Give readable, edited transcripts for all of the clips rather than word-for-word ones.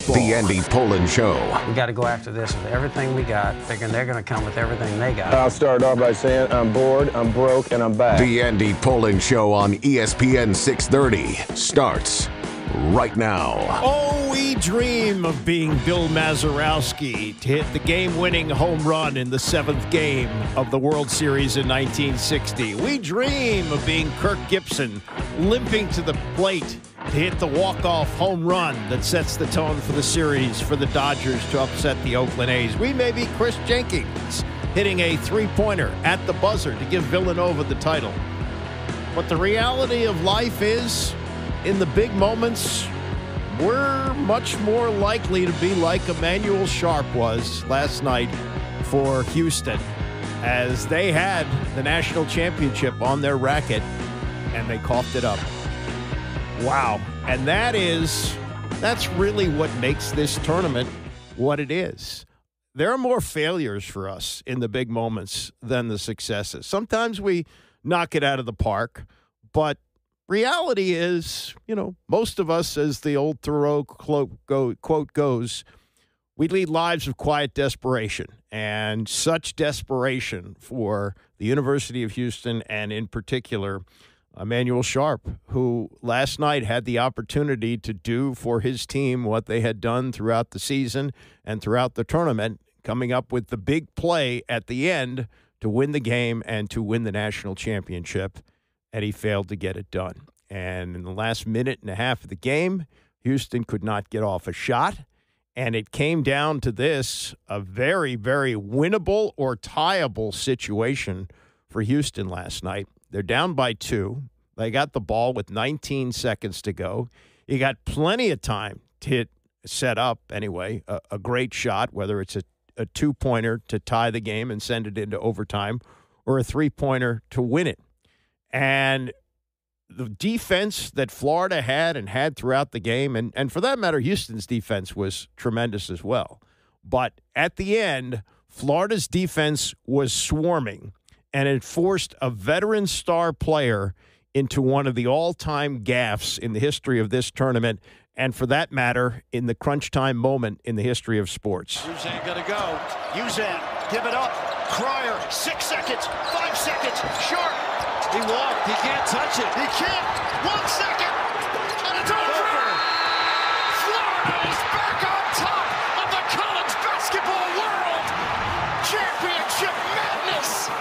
baseball. The Andy Pollin Show. We got to go after this with everything we got, figuring they're going to come with everything they got. I'll start off by saying I'm bored, I'm broke, and I'm back. The Andy Pollin Show on ESPN 630 starts right now. Oh, we dream of being Bill Mazeroski to hit the game-winning home run in the 7th game of the World Series in 1960. We dream of being Kirk Gibson limping to the plate to hit the walk-off home run that sets the tone for the series for the Dodgers to upset the Oakland A's. We may be Chris Jenkins hitting a three-pointer at the buzzer to give Villanova the title. But the reality of life is, in the big moments, we're much more likely to be like Emmanuel Sharp was last night for Houston, as they had the national championship on their racket and they coughed it up. Wow. And that's really what makes this tournament what it is. There are more failures for us in the big moments than the successes. Sometimes we knock it out of the park, but reality is, most of us, as the old Thoreau quote goes, we lead lives of quiet desperation, and such desperation for the University of Houston, and in particular, Emmanuel Sharp, who last night had the opportunity to do for his team what they had done throughout the season and throughout the tournament, coming up with the big play at the end to win the game and to win the national championship. And he failed to get it done. And in the last minute and a half of the game, Houston could not get off a shot. And it came down to this, a very, very winnable or tieable situation for Houston last night. They're down by 2. They got the ball with 19 seconds to go. You got plenty of time to set up, anyway, a great shot, whether it's a two-pointer to tie the game and send it into overtime, or a three-pointer to win it. And the defense that Florida had throughout the game, and for that matter, Houston's defense was tremendous as well. But at the end, Florida's defense was swarming, and it forced a veteran star player into one of the all-time gaffes in the history of this tournament, and for that matter, in the crunch time moment in the history of sports. Uzan gonna go. Uzan, give it up. Cryer, 6 seconds, 5 seconds, Sharp. He walked. He can't touch it. He can't. 1 second. And it's over. Florida is back on top of the college basketball world. Championship madness.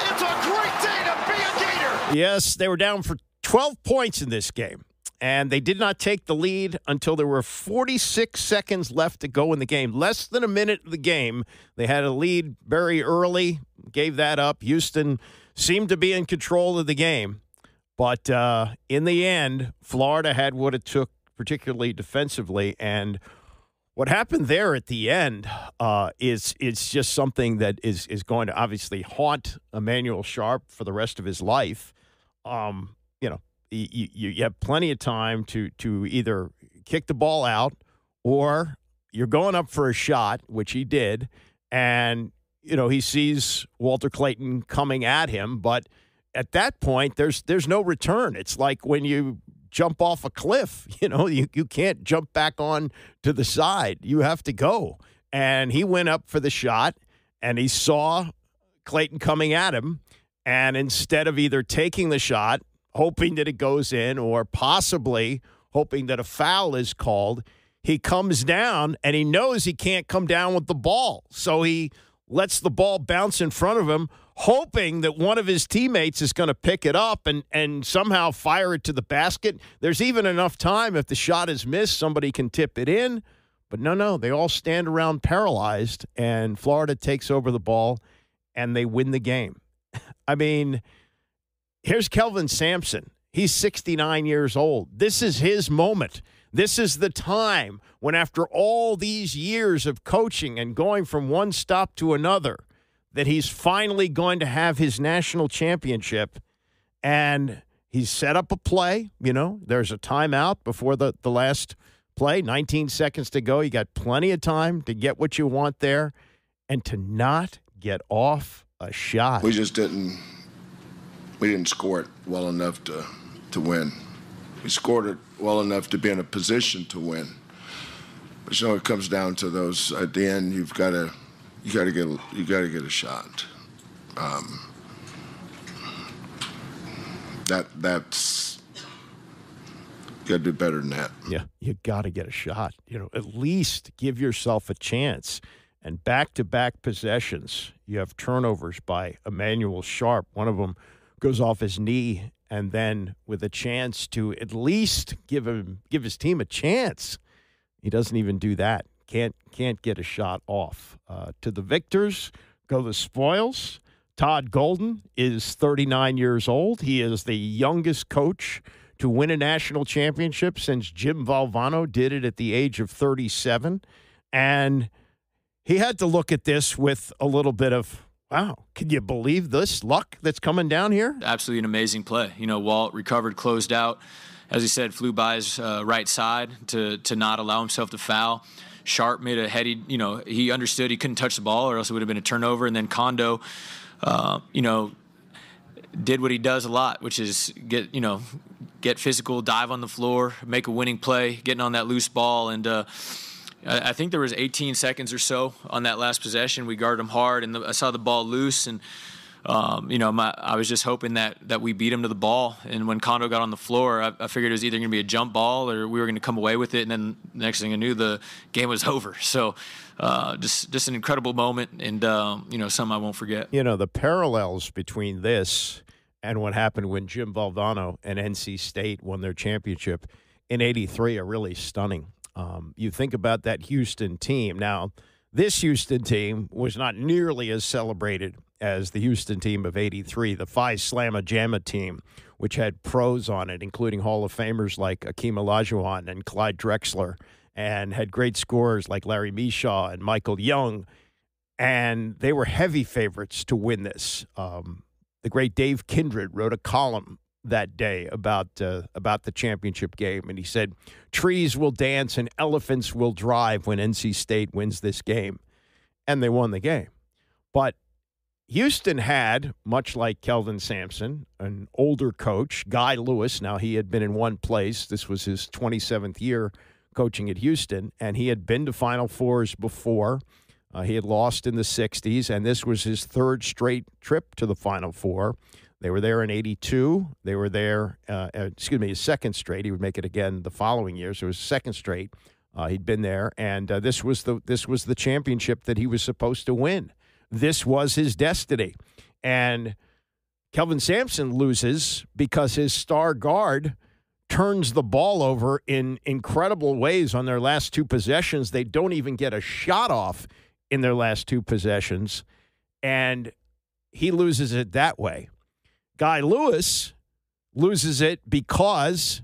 It's a great day to be a Gator. Yes, they were down for 12 points in this game. And they did not take the lead until there were 46 seconds left to go in the game. Less than a minute of the game. They had a lead very early, gave that up. Houston seemed to be in control of the game. But in the end, Florida had what it took, particularly defensively. And what happened there at the end is just something that is going to obviously haunt Emmanuel Sharp for the rest of his life. You have plenty of time to either kick the ball out, or you're going up for a shot, which he did, and he sees Walter Clayton coming at him, but at that point there's no return. It's like when you jump off a cliff, you can't jump back on to the side. You have to go. And he went up for the shot, and he saw Clayton coming at him, and instead of either taking the shot, hoping that it goes in, or possibly hoping that a foul is called, he comes down, and he knows he can't come down with the ball. So he lets the ball bounce in front of him, hoping that one of his teammates is going to pick it up and somehow fire it to the basket. There's even enough time, if the shot is missed, somebody can tip it in. But no, they all stand around paralyzed, and Florida takes over the ball, and they win the game. I mean, here's Kelvin Sampson. He's 69 years old. This is his moment. This is the time when, after all these years of coaching and going from one stop to another, that he's finally going to have his national championship. And he's set up a play. There's a timeout before the last play, 19 seconds to go. You got plenty of time to get what you want there and to not get off a shot. We didn't score it well enough to win. We scored it well enough to be in a position to win. So it comes down to those at the end. You got to get a shot. That's got to do better than that. Yeah, you got to get a shot. At least give yourself a chance. And back-to-back possessions, you have turnovers by Emmanuel Sharp. One of them goes off his knee, and then with a chance to at least give his team a chance, he doesn't even do that. Can't get a shot off. To the victors go the spoils. Todd Golden is 39 years old. He is the youngest coach to win a national championship since Jim Valvano did it at the age of 37. And he had to look at this with a little bit of, wow, can you believe this luck that's coming down here? Absolutely an amazing play. Walt recovered, closed out. As he said, flew by his right side to not allow himself to foul. Sharp made a heady, he understood he couldn't touch the ball or else it would have been a turnover. And then Kondo, did what he does a lot, which is get physical, dive on the floor, make a winning play, getting on that loose ball. And I think there was 18 seconds or so on that last possession. We guarded him hard, and I saw the ball loose. And, I was just hoping that we beat him to the ball. And when Kondo got on the floor, I figured it was either going to be a jump ball or we were going to come away with it. And then the next thing I knew, the game was over. So just an incredible moment and, something I won't forget. The parallels between this and what happened when Jim Valvano and NC State won their championship in '83 are really stunning. You think about that Houston team. Now, this Houston team was not nearly as celebrated as the Houston team of '83, the Phi Slamma Jamma team, which had pros on it, including Hall of Famers like Akeem Olajuwon and Clyde Drexler, and had great scorers like Larry Mishaw and Michael Young. And they were heavy favorites to win this. The great Dave Kindred wrote a column that day about the championship game, and he said, trees will dance and elephants will drive when NC State wins this game. And they won the game. But Houston had, much like Kelvin Sampson, an older coach, Guy Lewis. Now, he had been in one place. This was his 27th year coaching at Houston, and he had been to Final Fours before. He had lost in the 60s, and this was his third straight trip to the Final Four. They were there in '82. They were there, his second straight. He would make it again the following year, so it was second straight. He'd been there, and this was the championship that he was supposed to win. This was his destiny. And Kelvin Sampson loses because his star guard turns the ball over in incredible ways on their last two possessions. They don't even get a shot off in their last two possessions, and he loses it that way. Guy Lewis loses it because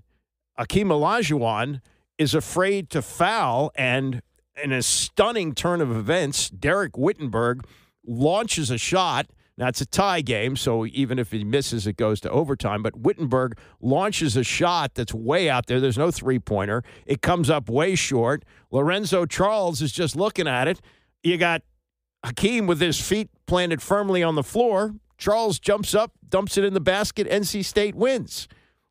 Akeem Olajuwon is afraid to foul, and in a stunning turn of events, Derek Wittenberg launches a shot. Now, it's a tie game, so even if he misses, it goes to overtime. But Wittenberg launches a shot that's way out there. There's no three-pointer. It comes up way short. Lorenzo Charles is just looking at it. You got Hakeem with his feet planted firmly on the floor. Charles jumps up, dumps it in the basket. NC State wins.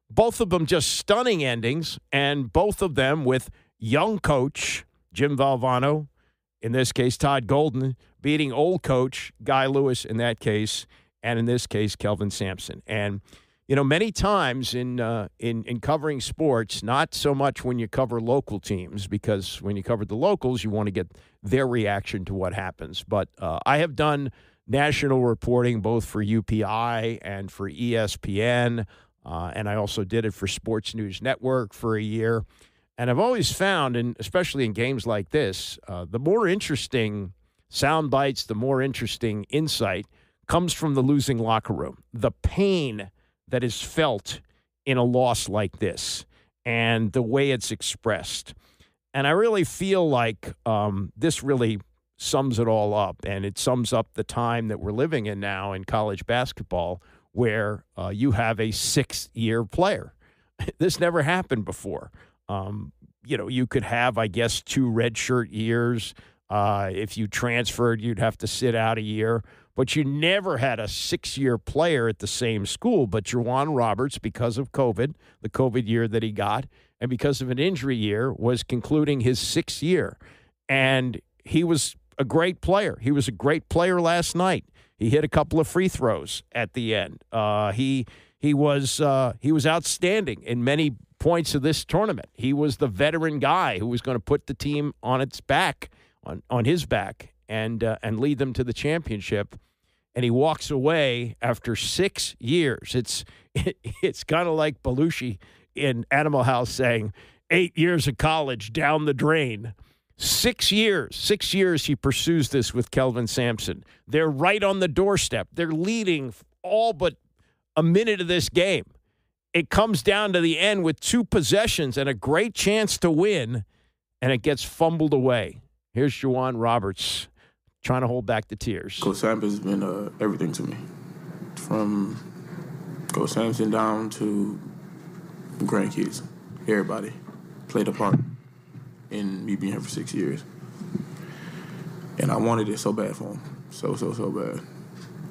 Both of them just stunning endings, and both of them with young coach Jim Valvano, in this case Todd Golden, beating old coach Guy Lewis in that case, and in this case Kelvin Sampson. And many times in covering sports, not so much when you cover local teams, because when you cover the locals, you want to get their reaction to what happens. But I have done national reporting both for UPI and for ESPN, and I also did it for Sports News Network for a year. And I've always found, and especially in games like this, the more interesting sound bites, the more interesting insight comes from the losing locker room. The pain that is felt in a loss like this and the way it's expressed. And I really feel like this really sums it all up, and it sums up the time that we're living in now in college basketball, where you have a sixth-year player. This never happened before. You could have, I guess, 2 redshirt years. If you transferred, you'd have to sit out a year. But you never had a 6-year player at the same school. But Juwan Roberts, because of COVID, the COVID year that he got, and because of an injury year, was concluding his 6th year. And he was a great player. He was a great player last night. He hit a couple of free throws at the end. He was outstanding in many points of this tournament. He was the veteran guy who was going to put the team on its back, on his back, and lead them to the championship. And he walks away after 6 years. It's kind of like Belushi in Animal House saying, 8 years of college down the drain. 6 years. 6 years he pursues this with Kelvin Sampson. They're right on the doorstep. They're leading all but a minute of this game. It comes down to the end with 2 possessions and a great chance to win, and it gets fumbled away. Here's Juwan Roberts trying to hold back the tears. Coach Sampson's been everything to me. From Coach Sampson down to grandkids. Everybody played a part in me being here for 6 years. And I wanted it so bad for him. So bad.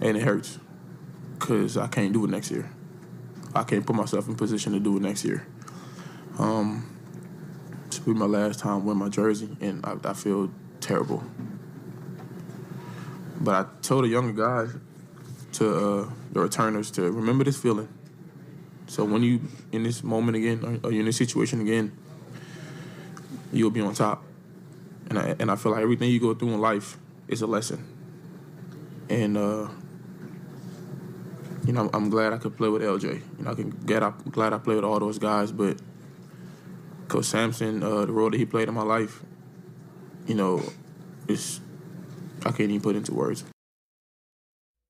And it hurts because I can't do it next year. I can't put myself in position to do it next year. This will be my last time wearing my jersey, and I feel terrible. But I told the younger guys, to the returners, to remember this feeling. So when you in this moment again, or you're in this situation again, you'll be on top. And I feel like everything you go through in life is a lesson. And I'm glad I could play with LJ. I'm glad I played with all those guys. But Coach Sampson, the role that he played in my life, I can't even put into words.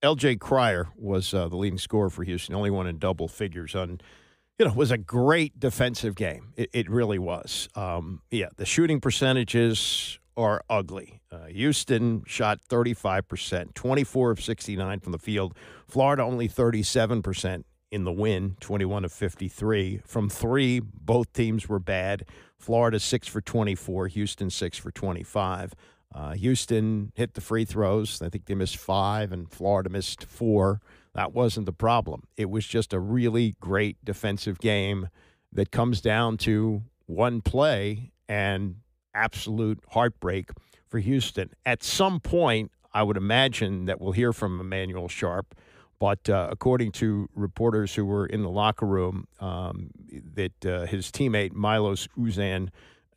LJ Cryer was the leading scorer for Houston, only one in double figures on, it was a great defensive game. It really was. The shooting percentages are ugly. Houston shot 35%, 24 of 69 from the field. Florida only 37% in the win, 21 of 53. From 3, both teams were bad. Florida 6 for 24, Houston 6 for 25. Houston hit the free throws. I think they missed 5, and Florida missed 4. That wasn't the problem. It was just a really great defensive game that comes down to one play and absolute heartbreak for Houston. At some point, I would imagine that we'll hear from Emmanuel Sharp, but according to reporters who were in the locker room, that his teammate Milos Uzan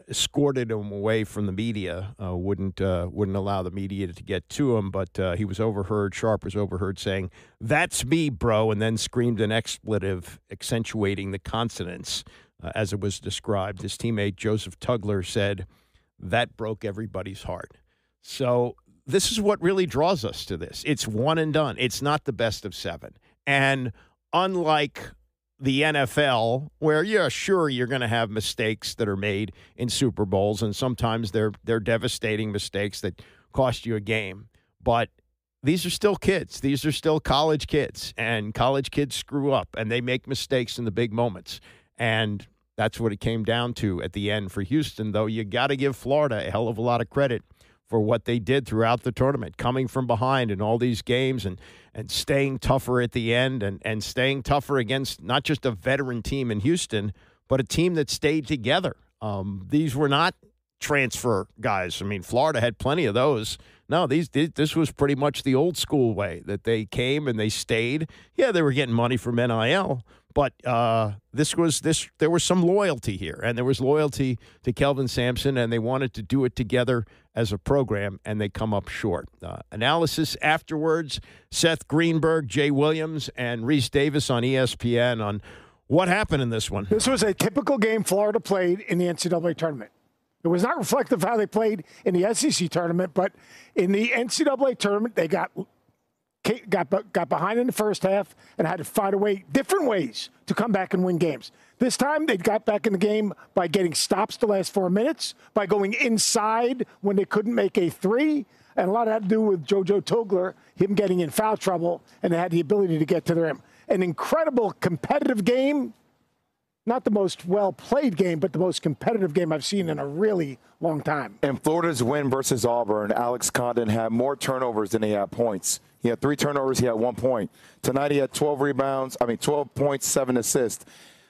escorted him away from the media, wouldn't allow the media to get to him, but he was overheard, Sharp was overheard saying, "That's me, bro," and then screamed an expletive accentuating the consonants as it was described. His teammate Joseph Tugler said, "That broke everybody's heart." So this is what really draws us to this. It's one and done. It's not the best of 7. And unlike the NFL, where, yeah, sure, you're going to have mistakes that are made in Super Bowls, and sometimes they're devastating mistakes that cost you a game. But these are still kids. These are still college kids, and college kids screw up, and they make mistakes in the big moments. And that's what it came down to at the end for Houston, though you got to give Florida a hell of a lot of credit for what they did throughout the tournament, coming from behind in all these games and staying tougher at the end and staying tougher against not just a veteran team in Houston, but a team that stayed together. These were not transfer guys. I mean, Florida had plenty of those. No, this was pretty much the old school way that they came and they stayed. Yeah, they were getting money from NIL, but there was some loyalty here, and there was loyalty to Kelvin Sampson, and they wanted to do it together as a program, and they come up short. Analysis afterwards, Seth Greenberg, Jay Williams, and Reese Davis on ESPN on what happened in this one. This was a typical game Florida played in the NCAA tournament. It was not reflective of how they played in the SEC tournament, but in the NCAA tournament, they got behind in the first half and had to find a way, different ways, to come back and win games. This time, they got back in the game by getting stops the last 4 minutes, by going inside when they couldn't make a 3, and a lot of that had to do with JoJo Tugler, him getting in foul trouble, and they had the ability to get to the rim. An incredible competitive game. Not the most well-played game, but the most competitive game I've seen in a really long time. In Florida's win versus Auburn, Alex Condon had more turnovers than he had points. He had 3 turnovers. He had 1 point. Tonight he had 12 points, 7 assists.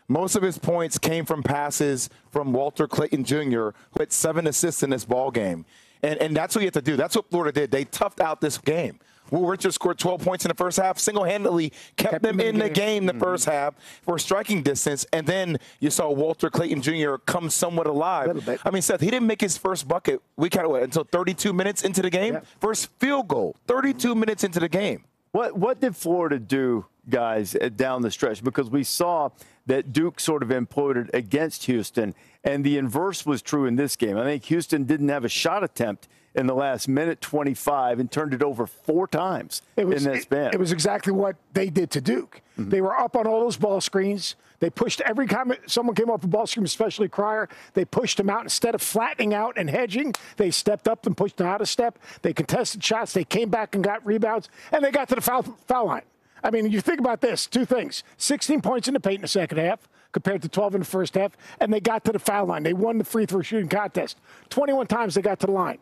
Most of his points came from passes from Walter Clayton Jr., who had 7 assists in this ball game. And that's what you have to do. That's what Florida did. They toughed out this game. Will Richards scored 12 points in the first half, single-handedly kept them in the game the first half for striking distance, and then you saw Walter Clayton Jr. come somewhat alive. I mean, Seth, he didn't make his first bucket until 32 minutes into the game. First field goal, 32 minutes into the game. What did Florida do, guys, down the stretch? Because we saw that Duke sort of imploded against Houston, and the inverse was true in this game. I think Houston didn't have a shot attempt in the last minute 25 and turned it over 4 times in that span. It was exactly what they did to Duke. They were up on all those ball screens. They pushed every time someone came off a ball screen, especially Cryer, they pushed him out. Instead of flattening out and hedging, they stepped up and pushed him out a step. They contested shots. They came back and got rebounds, and they got to the foul line. I mean, you think about this, 2 things. 16 points in the paint in the second half compared to 12 in the first half, and they got to the foul line. They won the free throw shooting contest. 21 times they got to the line.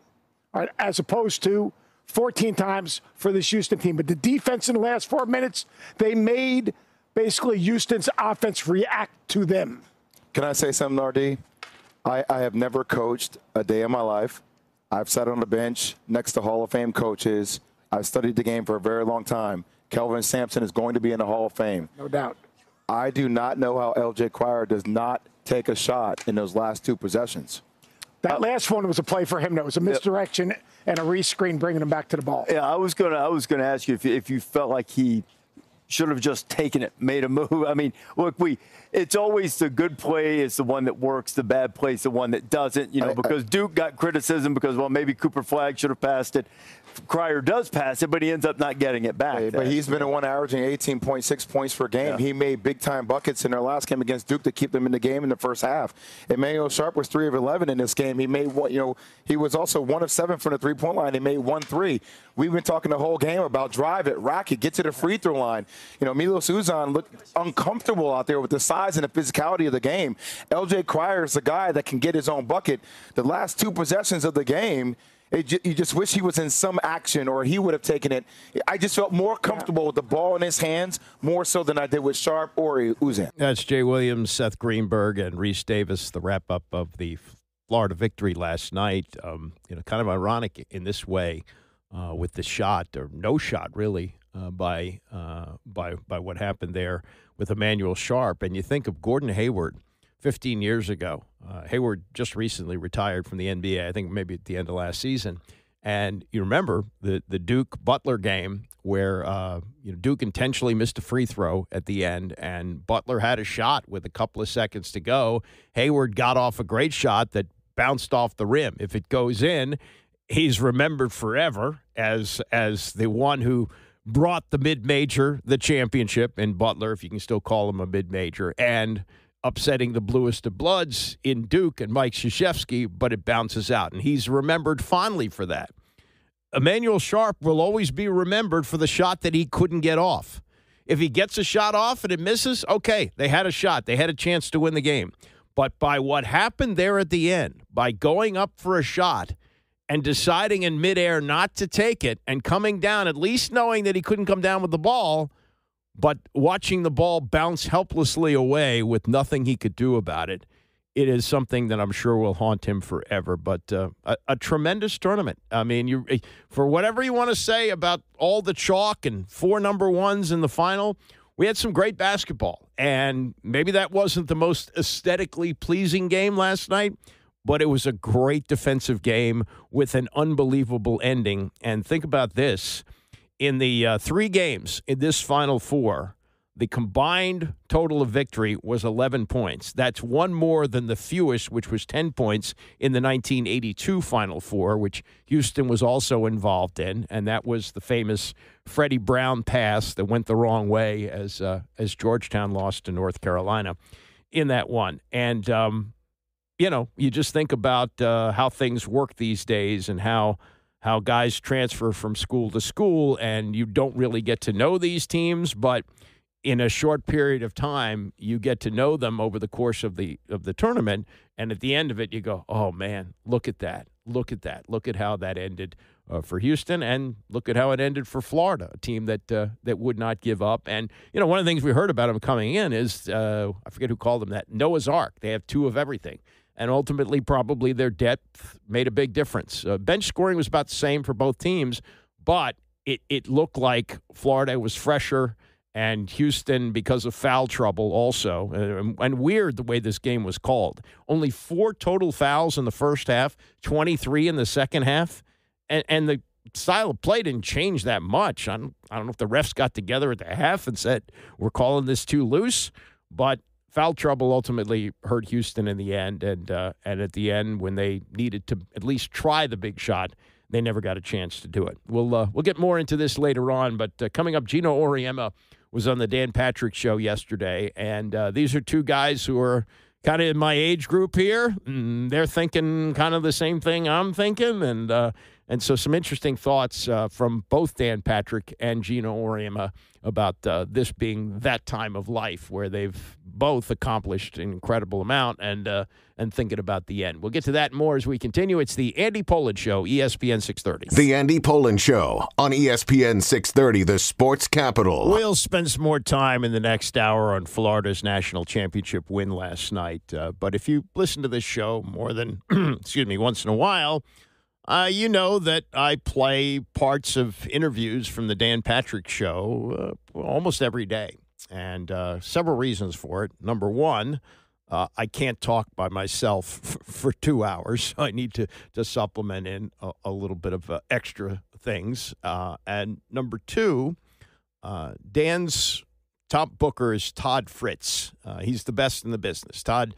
Right, as opposed to 14 times for this Houston team. But the defense in the last 4 minutes, they made basically Houston's offense react to them. Can I say something, RD? I have never coached a day in my life. I've sat on the bench next to Hall of Fame coaches. I've studied the game for a very long time. Kelvin Sampson is going to be in the Hall of Fame. No doubt. I do not know how L.J. Cryer does not take a shot in those last 2 possessions. That last one was a play for him. That was a misdirection and a rescreen bringing him back to the ball. Yeah, I was gonna ask you if you felt like he should have just taken it, made a move. I mean, look, it's always the good play is the one that works, the bad play is the one that doesn't, because Duke got criticism because, well, maybe Cooper Flagg should have passed it. Cryer does pass it, but he ends up not getting it back. But he's been the one averaging 18.6 points per game. Yeah. He made big-time buckets in their last game against Duke to keep them in the game in the first half. Emmanuel Sharp was 3 of 11 in this game. He made one, he was also 1 of 7 from the three-point line. He made 1 3. We've been talking the whole game about drive it, rack it, get to the free throw line. Milos Uzan looked uncomfortable out there with the size and the physicality of the game. L.J. Cryer is the guy that can get his own bucket. The last 2 possessions of the game, you just wish he was in some action or he would have taken it. I just felt more comfortable with the ball in his hands, more so than I did with Sharp or Uzan. That's Jay Williams, Seth Greenberg, and Reese Davis, the wrap-up of the Florida victory last night. Kind of ironic in this way with the shot, or no shot really, by what happened there with Emmanuel Sharp. And you think of Gordon Hayward 15 years ago. Hayward just recently retired from the NBA, I think maybe at the end of last season. And you remember the Duke-Butler game where Duke intentionally missed a free throw at the end, and Butler had a shot with a couple of seconds to go. Hayward got off a great shot that bounced off the rim. If it goes in, he's remembered forever as the one who brought the mid-major, the championship in Butler, if you can still call him a mid-major, and upsetting the bluest of bloods in Duke and Mike Krzyzewski, but it bounces out. And he's remembered fondly for that. Emmanuel Sharp will always be remembered for the shot that he couldn't get off. If he gets a shot off and it misses, okay, they had a shot. They had a chance to win the game. But by what happened there at the end, by going up for a shot and deciding in midair not to take it and coming down, at least knowing that he couldn't come down with the ball, but watching the ball bounce helplessly away with nothing he could do about it, it is something that I'm sure will haunt him forever. But a tremendous tournament. I mean, for whatever you want to say about all the chalk and 4 number ones in the final, we had some great basketball. And maybe that wasn't the most aesthetically pleasing game last night, but it was a great defensive game with an unbelievable ending. And think about this. In the 3 games in this Final Four, the combined total of victory was 11 points. That's 1 more than the fewest, which was 10 points in the 1982 Final Four, which Houston was also involved in, and that was the famous Freddie Brown pass that went the wrong way as Georgetown lost to North Carolina in that one. And, you just think about how things work these days and how guys transfer from school to school, and you don't really get to know these teams, but in a short period of time, you get to know them over the course of the tournament, and at the end of it, you go, oh, man, look at that. look at that. Look at how that ended for Houston, and look at how it ended for Florida, a team that would not give up. And, one of the things we heard about them coming in is, I forget who called them that, Noah's Ark. They have 2 of everything. And ultimately, probably their depth made a big difference. Bench scoring was about the same for both teams, but it looked like Florida was fresher, and Houston, because of foul trouble also, and weird the way this game was called. Only 4 total fouls in the first half, 23 in the second half, and the style of play didn't change that much. I don't know if the refs got together at the half and said, we're calling this too loose, but foul trouble ultimately hurt Houston in the end, and at the end, when they needed to at least try the big shot, they never got a chance to do it. We'll get more into this later on, but coming up, Geno Auriemma was on the Dan Patrick Show yesterday, and these are 2 guys who are kind of in my age group here. They're thinking kind of the same thing I'm thinking, and so some interesting thoughts from both Dan Patrick and Geno Auriemma about this being that time of life where they've both accomplished an incredible amount and thinking about the end. We'll get to that more as we continue. It's the Andy Pollin Show, ESPN 630. The Andy Pollin Show on ESPN 630, the sports capital. We'll spend some more time in the next hour on Florida's national championship win last night. But if you listen to this show more than, once in a while, you know that I play parts of interviews from the Dan Patrick Show almost every day, and several reasons for it. Number one, I can't talk by myself for 2 hours. I need to supplement in a little bit of extra things. And number two, Dan's top booker is Todd Fritz. He's the best in the business. Todd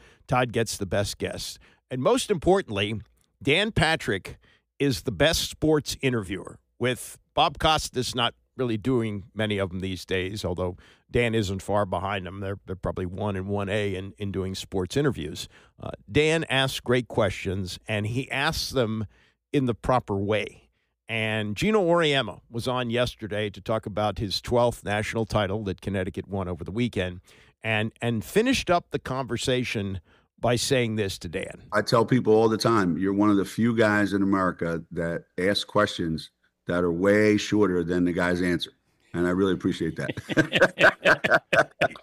gets the best guests. And most importantly, Dan Patrick is the best sports interviewer, with Bob Costas not really doing many of them these days, although Dan isn't far behind them. They're probably 1 and 1A in doing sports interviews. Dan asks great questions, and he asks them in the proper way. And Geno Auriemma was on yesterday to talk about his 12th national title that Connecticut won over the weekend, and finished up the conversation by saying this to Dan. I tell people all the time, you're one of the few guys in America that ask questions that are way shorter than the guy's answer. And I really appreciate that.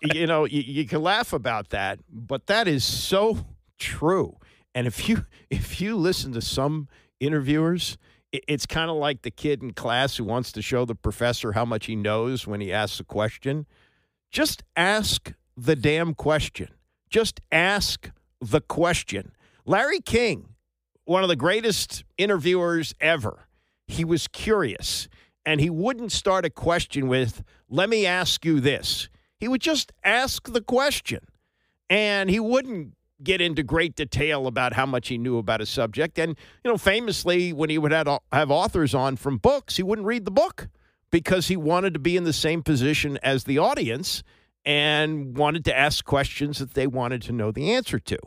You can laugh about that, but that is so true. And if you listen to some interviewers, it's kind of like the kid in class who wants to show the professor how much he knows when he asks a question. Just ask the damn question. Just ask the question. Larry King, one of the greatest interviewers ever, he was curious, and he wouldn't start a question with, let me ask you this. He would just ask the question, and he wouldn't get into great detail about how much he knew about a subject. And, famously, when he would have authors on from books, he wouldn't read the book because he wanted to be in the same position as the audience and wanted to ask questions that they wanted to know the answer to.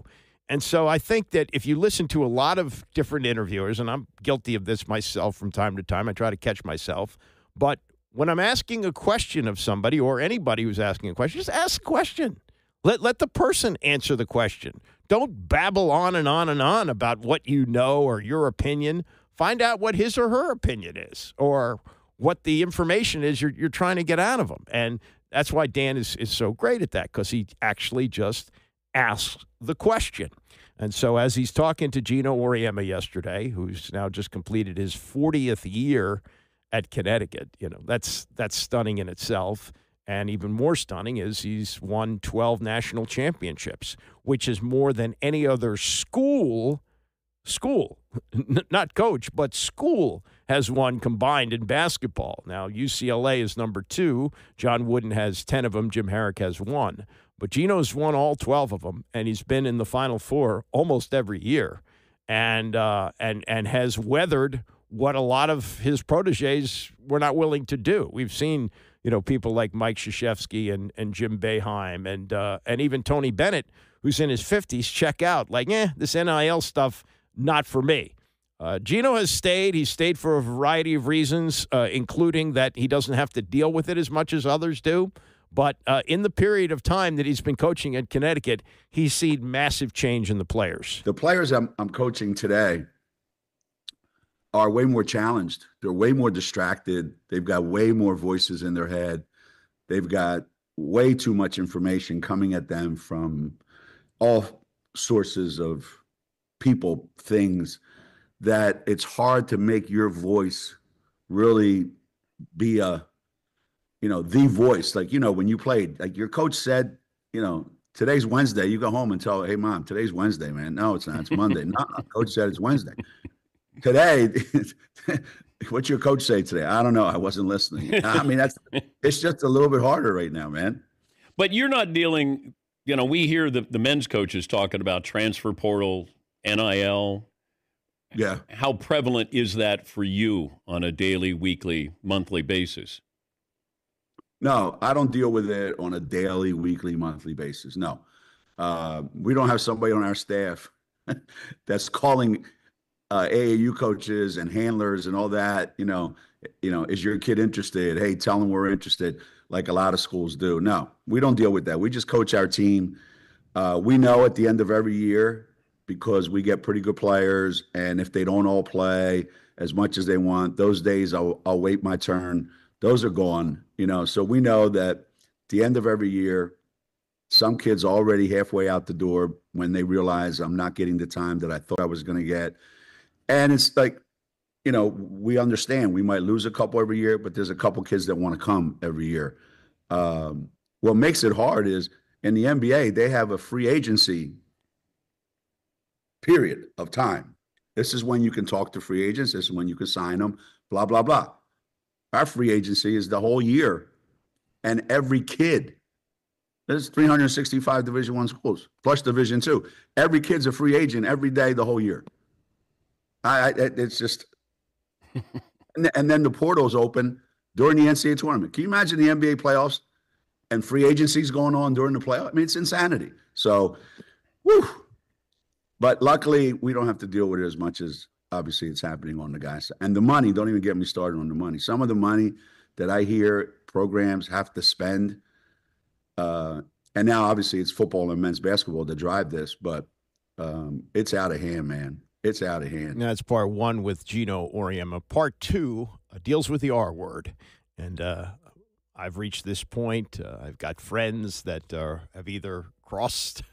And so I think that if you listen to a lot of different interviewers, and I'm guilty of this myself from time to time, I try to catch myself, but when I'm asking a question of somebody or anybody who's asking a question, just ask a question. Let the person answer the question. Don't babble on and on and on about what you know or your opinion. Find out what his or her opinion is, or what the information is you're trying to get out of them. And that's why Dan is so great at that, because he actually just asks the question. And so as he's talking to Geno Auriemma yesterday, who's now just completed his 40th year at Connecticut, that's stunning in itself. And even more stunning is he's won 12 national championships, which is more than any other school, not coach, but school has won combined in basketball. Now, UCLA is number 2. John Wooden has 10 of them. Jim Herrick has 1. But Geno's won all 12 of them, and he's been in the Final Four almost every year, and has weathered what a lot of his protégés were not willing to do. We've seen, people like Mike Krzyzewski and Jim Boeheim and even Tony Bennett, who's in his 50s, check out. Like, this NIL stuff, not for me. Geno has stayed. He's stayed for a variety of reasons, including that he doesn't have to deal with it as much as others do. But in the period of time that he's been coaching at Connecticut, he's seen massive change in the players. The players I'm coaching today are way more challenged. They're way more distracted. They've got way more voices in their head. They've got way too much information coming at them from all sources of people, things, that it's hard to make your voice really be the voice. Like, when you played, like your coach said, today's Wednesday, you go home and tell, hey, Mom, today's Wednesday, man. No, it's not. It's Monday. No, coach said it's Wednesday. Today, what's your coach say today? I don't know. I wasn't listening. I mean, it's just a little bit harder right now, man. But you're not dealing, we hear the men's coaches talking about transfer portal, NIL. Yeah. How prevalent is that for you on a daily, weekly, monthly basis? No, I don't deal with it on a daily, weekly, monthly basis. No. We don't have somebody on our staff that's calling AAU coaches and handlers and all that, is your kid interested? Hey, tell them we're interested, like a lot of schools do. No, we don't deal with that. We just coach our team. We know at the end of every year, because we get pretty good players, and if they don't all play as much as they want, those days I'll wait my turn. Those are gone, So we know that at the end of every year, some kids already halfway out the door when they realize I'm not getting the time that I thought I was going to get. And it's like, we understand we might lose a couple every year, but there's a couple kids that want to come every year. What makes it hard is in the NBA, they have a free agency period of time. This is when you can talk to free agents. This is when you can sign them, blah, blah, blah. Our free agency is the whole year. And every kid, there's 365 Division I schools, plus Division II. Every kid's a free agent every day, the whole year. It's just, and then the portal's open during the NCAA tournament. Can you imagine the NBA playoffs and free agencies going on during the playoffs? I mean, it's insanity. So, whew. But luckily, we don't have to deal with it as much as obviously it's happening on the guys. And the money, don't even get me started on the money. Some of the money that I hear programs have to spend, and now obviously it's football and men's basketball that drive this, but it's out of hand, man. It's out of hand. That's part one with Geno Auriemma. Part two deals with the R word. And I've reached this point. I've got friends that have either crossed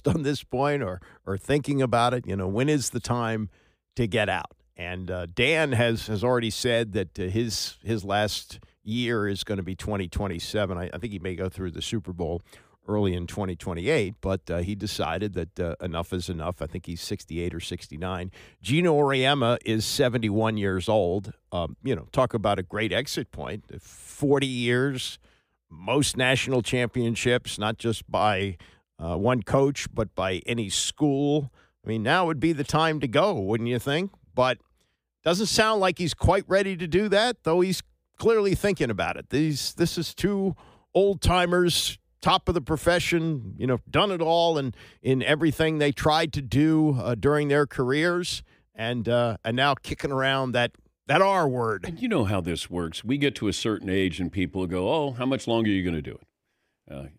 on this point or thinking about it. When is the time to get out? And Dan has already said that his last year is going to be 2027. I think he may go through the Super Bowl early in 2028, but he decided that enough is enough. I think he's 68 or 69. Geno Auriemma is 71 years old. Talk about a great exit point. 40 years, most national championships, not just by one coach, but by any school. I mean, now would be the time to go, wouldn't you think? But doesn't sound like he's quite ready to do that, though he's clearly thinking about it. This is two old-timers, top of the profession, done it all and in everything they tried to do during their careers, and now kicking around that R word. And you know how this works. We get to a certain age and people go, oh, how much longer are you going to do it?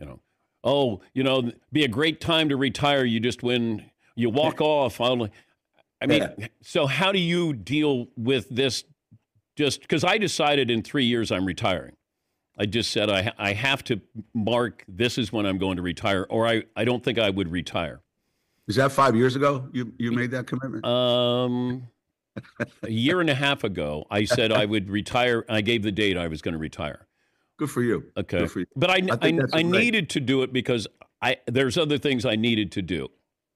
Be a great time to retire. You just win. You walk off. So how do you deal with this? Just because I decided in 3 years I'm retiring. I just said I have to mark this is when I'm going to retire, or I don't think I would retire. Is that 5 years ago you made that commitment? A year and a half ago, I said I would retire. I gave the date I was going to retire. Good for you. Okay. Good for you. But I needed to do it because there's other things I needed to do.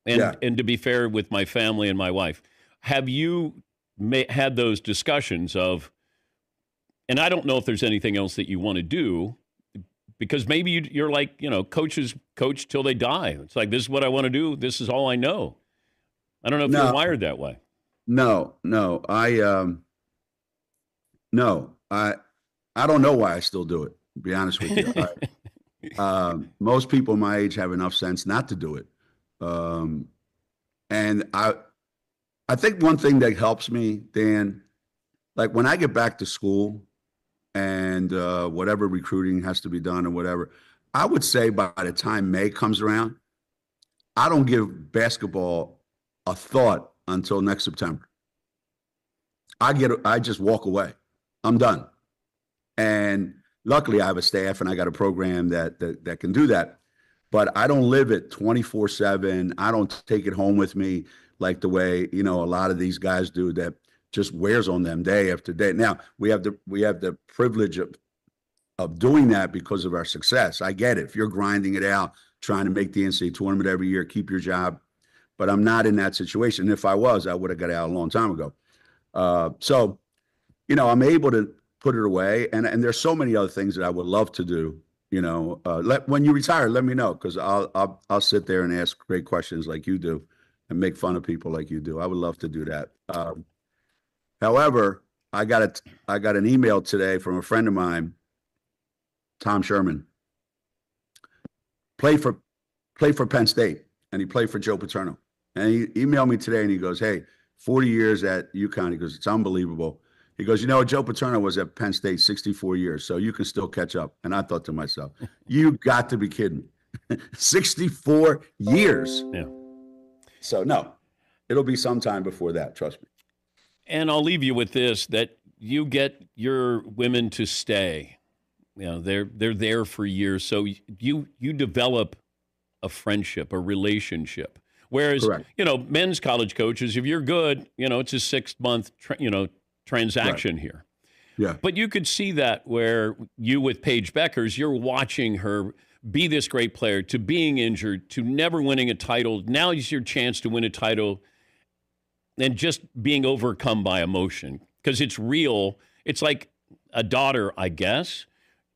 And to be fair with my family and my wife. Have you had those discussions of, and I don't know if there's anything else that you want to do, because maybe you're like, coaches coach till they die. It's like, this is what I want to do. This is all I know. I don't know if you're wired that way. No. I don't know why I still do it, to be honest with you. Most people my age have enough sense not to do it. And I think one thing that helps me, Dan, like when I get back to school and whatever recruiting has to be done or whatever, I would say by the time May comes around, I don't give basketball a thought until next September. I just walk away. I'm done. And luckily I have a staff and I got a program that can do that. But I don't live it 24/7. I don't take it home with me like the way, a lot of these guys do that just wears on them day after day. Now, we have the privilege of doing that because of our success. I get it. If you're grinding it out, trying to make the NCAA tournament every year, keep your job. But I'm not in that situation. And if I was, I would have got out a long time ago. So, I'm able to put it away. And there's so many other things that I would love to do. When you retire, let me know, because I'll sit there and ask great questions like you do and make fun of people like you do. I would love to do that. However, I got an email today from a friend of mine, Tom Sherman. Played for Penn State, and he played for Joe Paterno. And he emailed me today, and he goes, "Hey, 40 years at UConn." He goes, "It's unbelievable." He goes, Joe Paterno was at Penn State 64 years, so you can still catch up. And I thought to myself, you got to be kidding me. 64 years. Yeah. So, no, it'll be sometime before that, trust me. And I'll leave you with this, that you get your women to stay. They're there for years. So you develop a friendship, a relationship. Whereas, Correct. Men's college coaches, if you're good, it's a 6-month, transaction Right. here. Yeah. But you could see that where you with Paige Beckers, you're watching her be this great player, to being injured, to never winning a title. Now is your chance to win a title, and just being overcome by emotion, because it's real. It's like a daughter, I guess.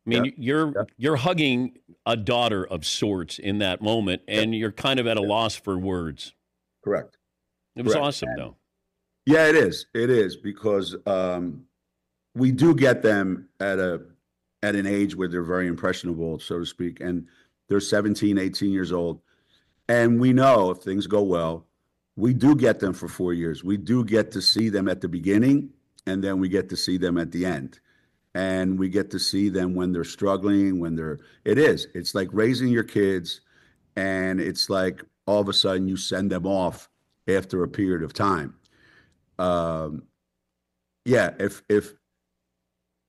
I mean, you're hugging a daughter of sorts in that moment, and you're kind of at a loss for words. Correct. It was Correct. awesome, though. Yeah, it is. It is, because we do get them at an age where they're very impressionable, so to speak, and they're 17, 18 years old. And we know if things go well, we do get them for 4 years. We do get to see them at the beginning, and then we get to see them at the end. And we get to see them when they're struggling, it's like raising your kids, and it's like all of a sudden you send them off after a period of time.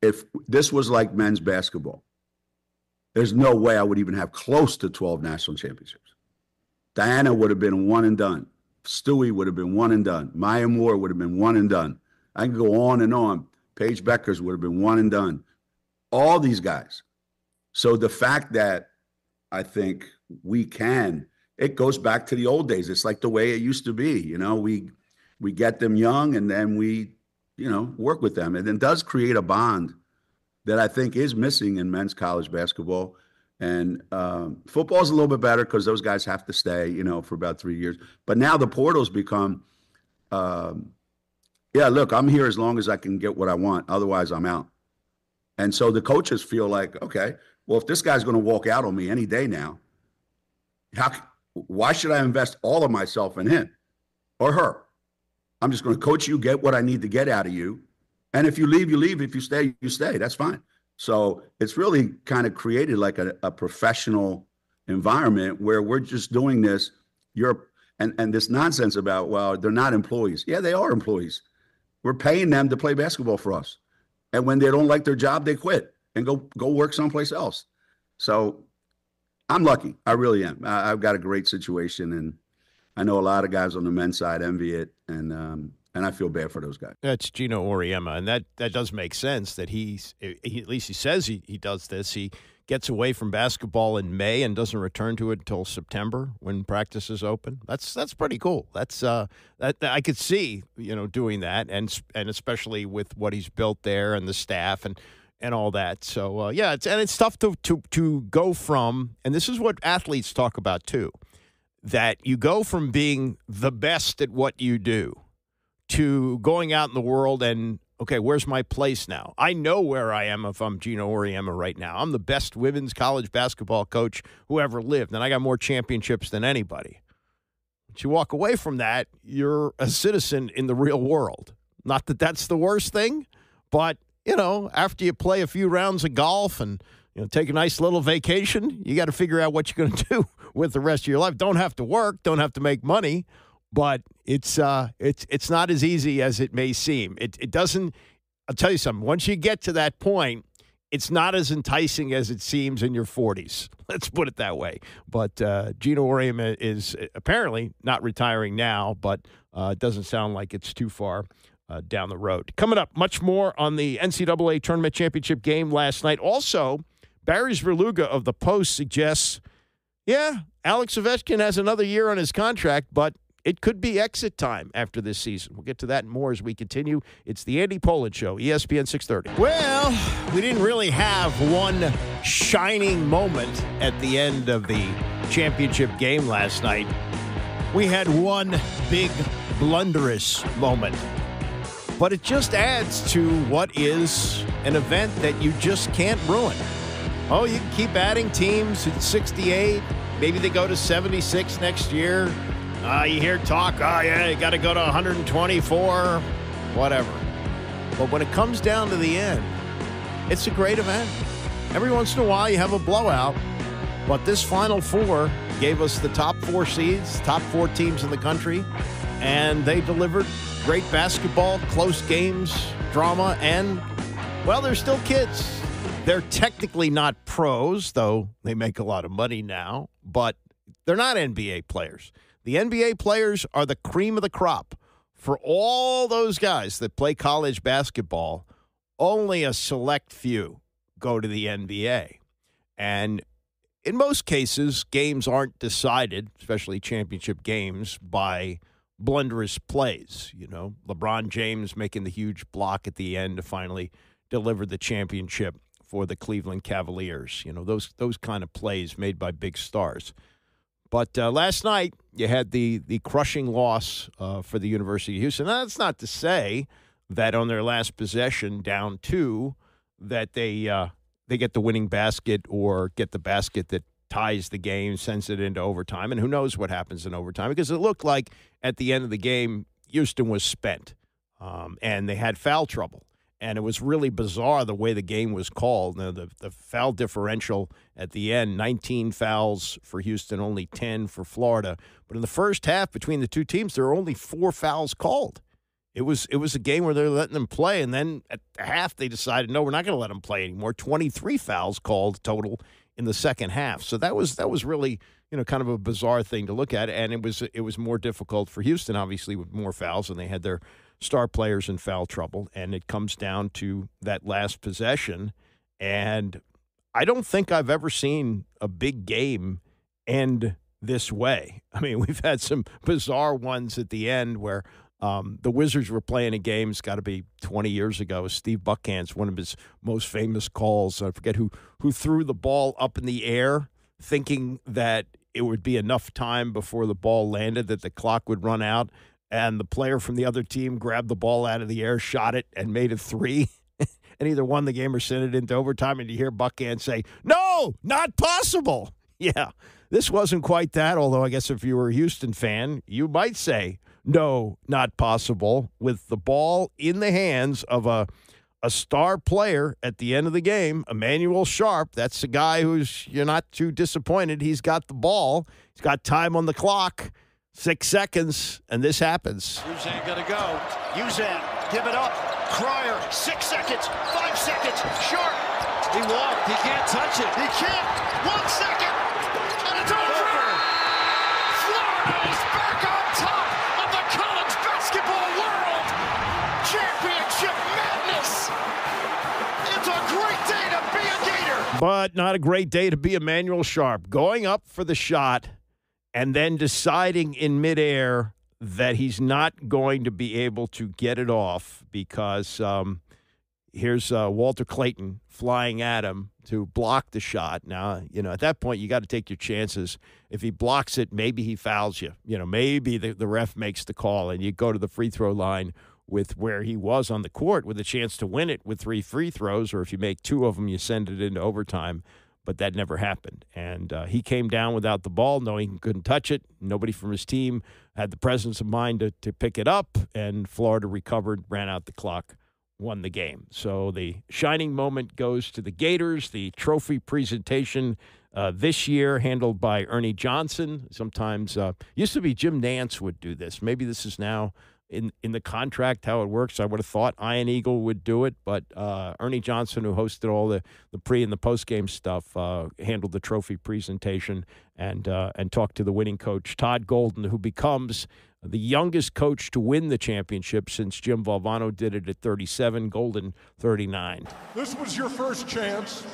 If this was like men's basketball, there's no way I would even have close to 12 national championships. Diana would have been one and done. Stewie would have been one and done. Maya Moore would have been one and done. I can go on and on. Paige Beckers would have been one and done. All these guys. So the fact that I think it goes back to the old days. It's like the way it used to be. We get them young, and then we, work with them. And it does create a bond that I think is missing in men's college basketball. And football is a little bit better because those guys have to stay, for about 3 years. But now the portals become, look, I'm here as long as I can get what I want. Otherwise, I'm out. And so the coaches feel like, okay, well, if this guy's going to walk out on me any day now, why should I invest all of myself in him or her? I'm just going to coach you, get what I need to get out of you. And if you leave, you leave. If you stay, you stay. That's fine. So it's really kind of created like a professional environment where we're just doing this. And this nonsense about, well, they're not employees. Yeah, they are employees. We're paying them to play basketball for us. And when they don't like their job, they quit and go work someplace else. So I'm lucky. I really am. I've got a great situation, and I know a lot of guys on the men's side envy it, and I feel bad for those guys. That's Geno Auriemma, and that does make sense that he at least he says he does this. He gets away from basketball in May and doesn't return to it until September when practice is open. That's pretty cool. That's that I could see doing that, and especially with what he's built there and the staff and all that. So it's tough to go from, and this is what athletes talk about too, that you go from being the best at what you do to going out in the world and, okay, where's my place now? I know where I am if I'm Geno Auriemma right now. I'm the best women's college basketball coach who ever lived, and I got more championships than anybody. But you walk away from that, you're a citizen in the real world. Not that that's the worst thing, but, after you play a few rounds of golf and, take a nice little vacation, you got to figure out what you're going to do with the rest of your life. Don't have to work, don't have to make money, but it's not as easy as it may seem. It doesn't. I'll tell you something. Once you get to that point, it's not as enticing as it seems in your 40s. Let's put it that way. But Geno Auriemma is apparently not retiring now, but it doesn't sound like it's too far down the road. Coming up, much more on the NCAA Tournament Championship game last night. Also, Barry Svrluga of the Post suggests, Alex Ovechkin has another year on his contract, but it could be exit time after this season. We'll get to that and more as we continue. It's the Andy Pollin Show, ESPN 630. Well, we didn't really have one shining moment at the end of the championship game last night. We had one big blunderous moment. But it just adds to what is an event that you just can't ruin. Oh, you can keep adding teams at 68. Maybe they go to 76 next year. You hear talk, you got to go to 124, whatever. But when it comes down to the end, it's a great event. Every once in a while, you have a blowout. But this Final Four gave us the top 4 seeds, top 4 teams in the country, and they delivered great basketball, close games, drama, and, well, they're still kids. They're technically not pros, though they make a lot of money now, but they're not NBA players. The NBA players are the cream of the crop. For all those guys that play college basketball, only a select few go to the NBA. And in most cases, games aren't decided, especially championship games, by blunderous plays. You know, LeBron James making the huge block at the end to finally deliver the championship for the Cleveland Cavaliers. You know, those kind of plays made by big stars. But last night, you had the crushing loss for the University of Houston. Now, that's not to say that on their last possession, down 2, that they get the winning basket or get the basket that ties the game, sends it into overtime. And who knows what happens in overtime, because it looked like at the end of the game, Houston was spent, and they had foul trouble. And it was really bizarre the way the game was called. The foul differential at the end, 19 fouls for Houston, only 10 for Florida. But in the first half between the two teams, there were only 4 fouls called. It was a game where they were letting them play, and then at the half they decided, no, we're not going to let them play anymore. 23 fouls called total in the second half. So that was really, kind of a bizarre thing to look at, and it was more difficult for Houston, obviously, with more fouls, and they had their star players in foul trouble, and it comes down to that last possession. And I don't think I've ever seen a big game end this way. I mean, we've had some bizarre ones at the end where the Wizards were playing a game, it's got to be 20 years ago. Steve Buckhand's one of his most famous calls. I forget who threw the ball up in the air thinking that it would be enough time before the ball landed that the clock would run out. And the player from the other team grabbed the ball out of the air, shot it, and made a 3. And either won the game or sent it into overtime. And you hear Buckhand say, "No, not possible." Yeah, this wasn't quite that, although I guess if you were a Houston fan, you might say, "No, not possible," with the ball in the hands of a star player at the end of the game, Emmanuel Sharp. That's a guy who's, you're not too disappointed. He's got the ball. He's got time on the clock. 6 seconds, and this happens. Uzan gonna go. Uzan, give it up. Crier, 6 seconds, 5 seconds. Sharp. He walked. He can't touch it. He can't. 1 second, and it's over. Florida is back on top of the college basketball world. Championship madness. It's a great day to be a Gator. But not a great day to be Emmanuel Sharp. Going up for the shot and then deciding in midair that he's not going to be able to get it off because here's Walter Clayton flying at him to block the shot. Now, at that point, you got to take your chances. If he blocks it, maybe he fouls you. Maybe the ref makes the call and you go to the free throw line with where he was on the court with a chance to win it with 3 free throws, or if you make 2 of them, you send it into overtime. But that never happened. And he came down without the ball, knowing he couldn't touch it. Nobody from his team had the presence of mind to pick it up, and Florida recovered, ran out the clock, won the game. So the shining moment goes to the Gators. The trophy presentation this year, handled by Ernie Johnson. Sometimes used to be Jim Nantz would do this. Maybe this is now in the contract how it works. I would have thought Ian Eagle would do it, but Ernie Johnson, who hosted all the pre and the post game stuff, handled the trophy presentation and talked to the winning coach Todd Golden, who becomes the youngest coach to win the championship since Jim Valvano did it at 37, Golden 39. This was your first chance.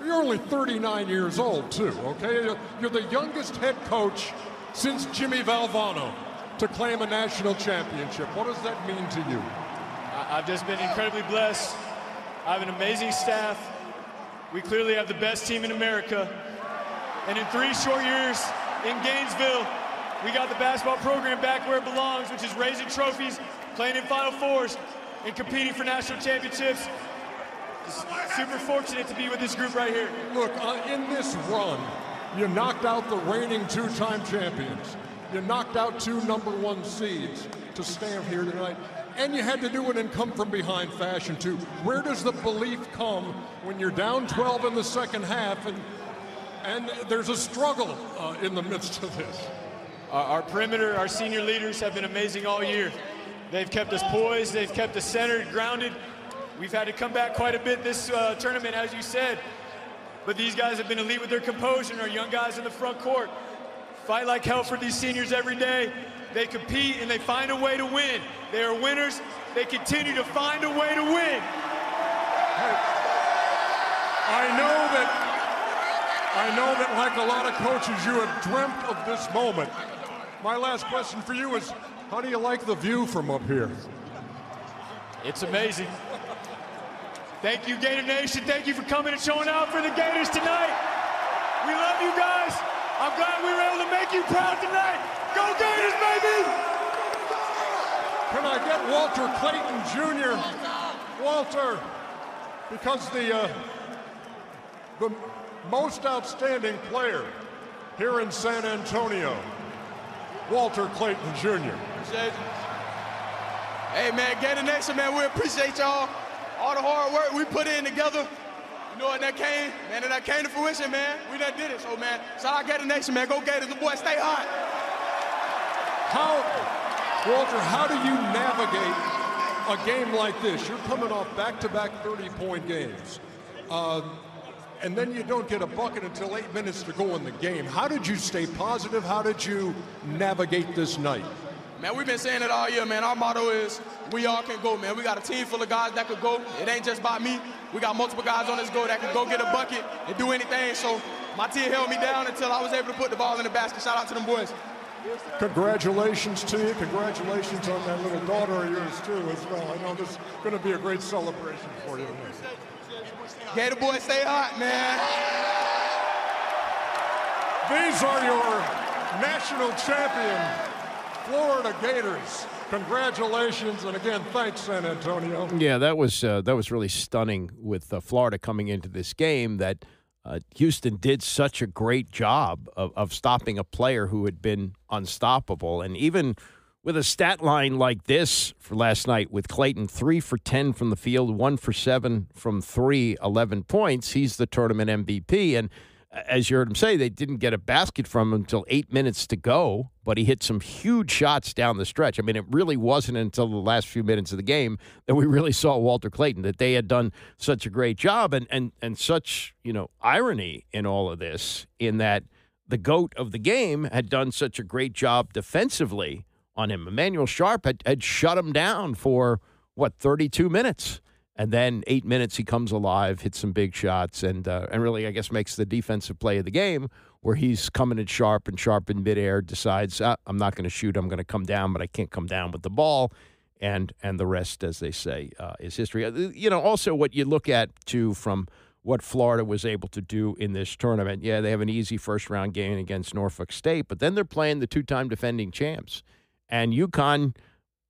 You're only 39 years old, too, okay? You're the youngest head coach since Jimmy Valvano to claim a national championship. What does that mean to you? I've just been incredibly blessed. I have an amazing staff. We clearly have the best team in America. And in 3 short years in Gainesville, we got the basketball program back where it belongs, which is raising trophies, playing in Final Fours, and competing for national championships. Just super fortunate to be with this group right here. Look, in this run, you knocked out the reigning 2-time champions. You knocked out 2 #1 seeds to stand here tonight. And you had to do it in come-from-behind fashion, too. Where does the belief come when you're down 12 in the second half and there's a struggle in the midst of this? Our perimeter, our senior leaders have been amazing all year. They've kept us poised. They've kept us centered, grounded. We've had to come back quite a bit this tournament, as you said. But these guys have been elite with their composure, and our young guys in the front court fight like hell for these seniors every day. They compete, and they find a way to win. They are winners. They continue to find a way to win. Hey, I know that like a lot of coaches, you have dreamt of this moment. My last question for you is, how do you like the view from up here? It's amazing. Thank you, Gator Nation. Thank you for coming and showing out for the Gators tonight. We love you guys. I'm glad we were able to make you proud tonight. Go Gators, baby! Can I get Walter Clayton Jr.? Walter, because the most outstanding player here in San Antonio, Walter Clayton Jr. Hey, man, Gator Nation, man, we appreciate y'all. All the hard work we put in together. You know what, that came to fruition, man. We done did it. So, man, shout out Gator Nation, man. Go Gators, the boys stay hot. Walter, how do you navigate a game like this? You're coming off back-to-back 30-point games. And then you don't get a bucket until 8 minutes to go in the game. How did you stay positive? How did you navigate this night? Man, we've been saying it all year, man. Our motto is, we all can go, man. We got a team full of guys that could go. It ain't just by me. We got multiple guys on this go that can go get a bucket and do anything. So my team held me down until I was able to put the ball in the basket. Shout out to them boys. Congratulations to you. Congratulations on that little daughter of yours, too, as well. I know this is going to be a great celebration for you tonight. Gator boys, stay hot, man. These are your national champion Florida Gators. Congratulations, and again, thanks, San Antonio. Yeah, that was really stunning with Florida coming into this game that Houston did such a great job of stopping a player who had been unstoppable. And even with a stat line like this for last night with Clayton, 3 for 10 from the field, 1 for 7 from 3, 11 points, he's the tournament MVP. And as you heard him say, they didn't get a basket from him until 8 minutes to go, but he hit some huge shots down the stretch. I mean, it really wasn't until the last few minutes of the game that we really saw Walter Clayton, that they had done such a great job and such, irony in all of this, in that the GOAT of the game had done such a great job defensively on him. Emmanuel Sharp had shut him down for, 32 minutes. And then 8 minutes, he comes alive, hits some big shots, and really, I guess, makes the defensive play of the game, where he's coming at Sharp in midair, decides, I'm not going to shoot, I'm going to come down, but I can't come down with the ball, and the rest, as they say, is history. Also what you look at, too, from what Florida was able to do in this tournament, yeah, they have an easy first-round game against Norfolk State, but then they're playing the two-time defending champs, and UConn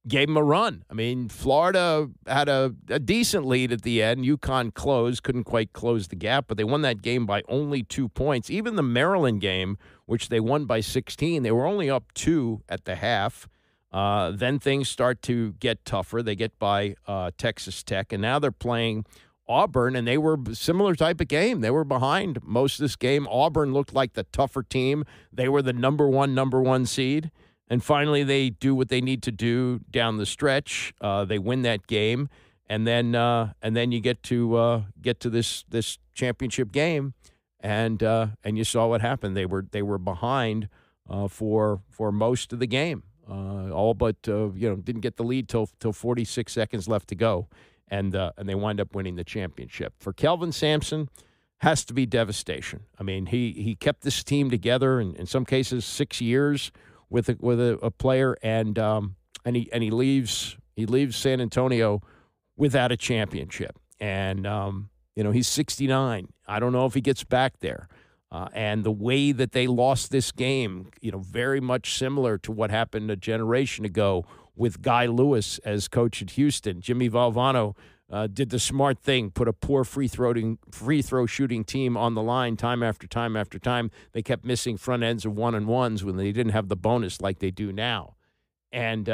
gave them a run. I mean, Florida had a decent lead at the end. UConn couldn't quite close the gap, but they won that game by only 2 points. Even the Maryland game, which they won by 16, they were only up 2 at the half. Then things start to get tougher. They get by Texas Tech, and now they're playing Auburn, and they were a similar type of game. They were behind most of this game. Auburn looked like the tougher team. They were the number one seed. And finally, they do what they need to do down the stretch. They win that game, and then you get to this championship game, and you saw what happened. They were behind for most of the game, all but didn't get the lead till 46 seconds left to go, and they wind up winning the championship. For Kelvin Sampson, has to be devastation. I mean, he kept this team together in some cases 6 years. With a player, and he leaves San Antonio without a championship, and he's 69. I don't know if he gets back there, and the way that they lost this game, very much similar to what happened a generation ago with Guy Lewis as coach at Houston. Jimmy Valvano did the smart thing, put a poor free throw shooting team on the line time after time after time. They kept missing front ends of 1-on-1s when they didn't have the bonus like they do now. And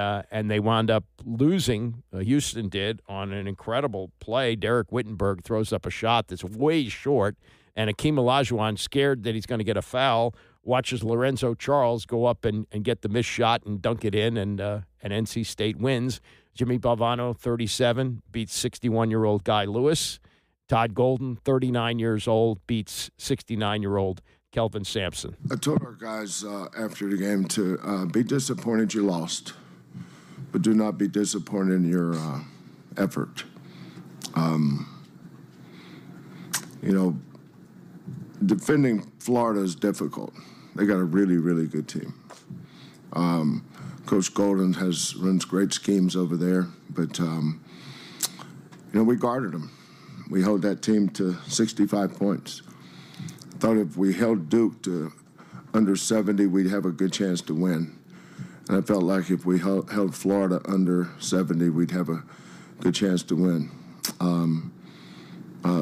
they wound up losing, Houston did, on an incredible play. Derek Whittenberg throws up a shot that's way short, and Akeem Olajuwon, scared that he's going to get a foul, watches Lorenzo Charles go up and get the missed shot and dunk it in, and NC State wins. Jimmy Valvano, 37, beats 61-year-old Guy Lewis. Todd Golden, 39 years old, beats 69-year-old Kelvin Sampson. I told our guys after the game to be disappointed you lost, but do not be disappointed in your effort. Defending Florida is difficult. They got a really, really good team. Coach Golden runs great schemes over there, but we guarded them. We held that team to 65 points. I thought if we held Duke to under 70, we'd have a good chance to win. And I felt like if we held Florida under 70, we'd have a good chance to win.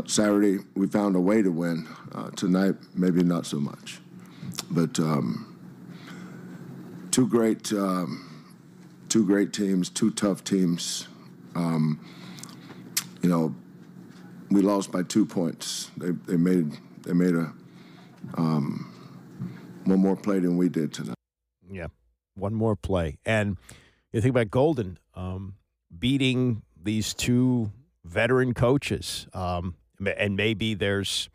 Saturday, we found a way to win. Tonight, maybe not so much. But two great teams, two tough teams. We lost by 2 points. They made one more play than we did tonight. Yeah, one more play. And you think about Golden beating these two veteran coaches, and maybe there's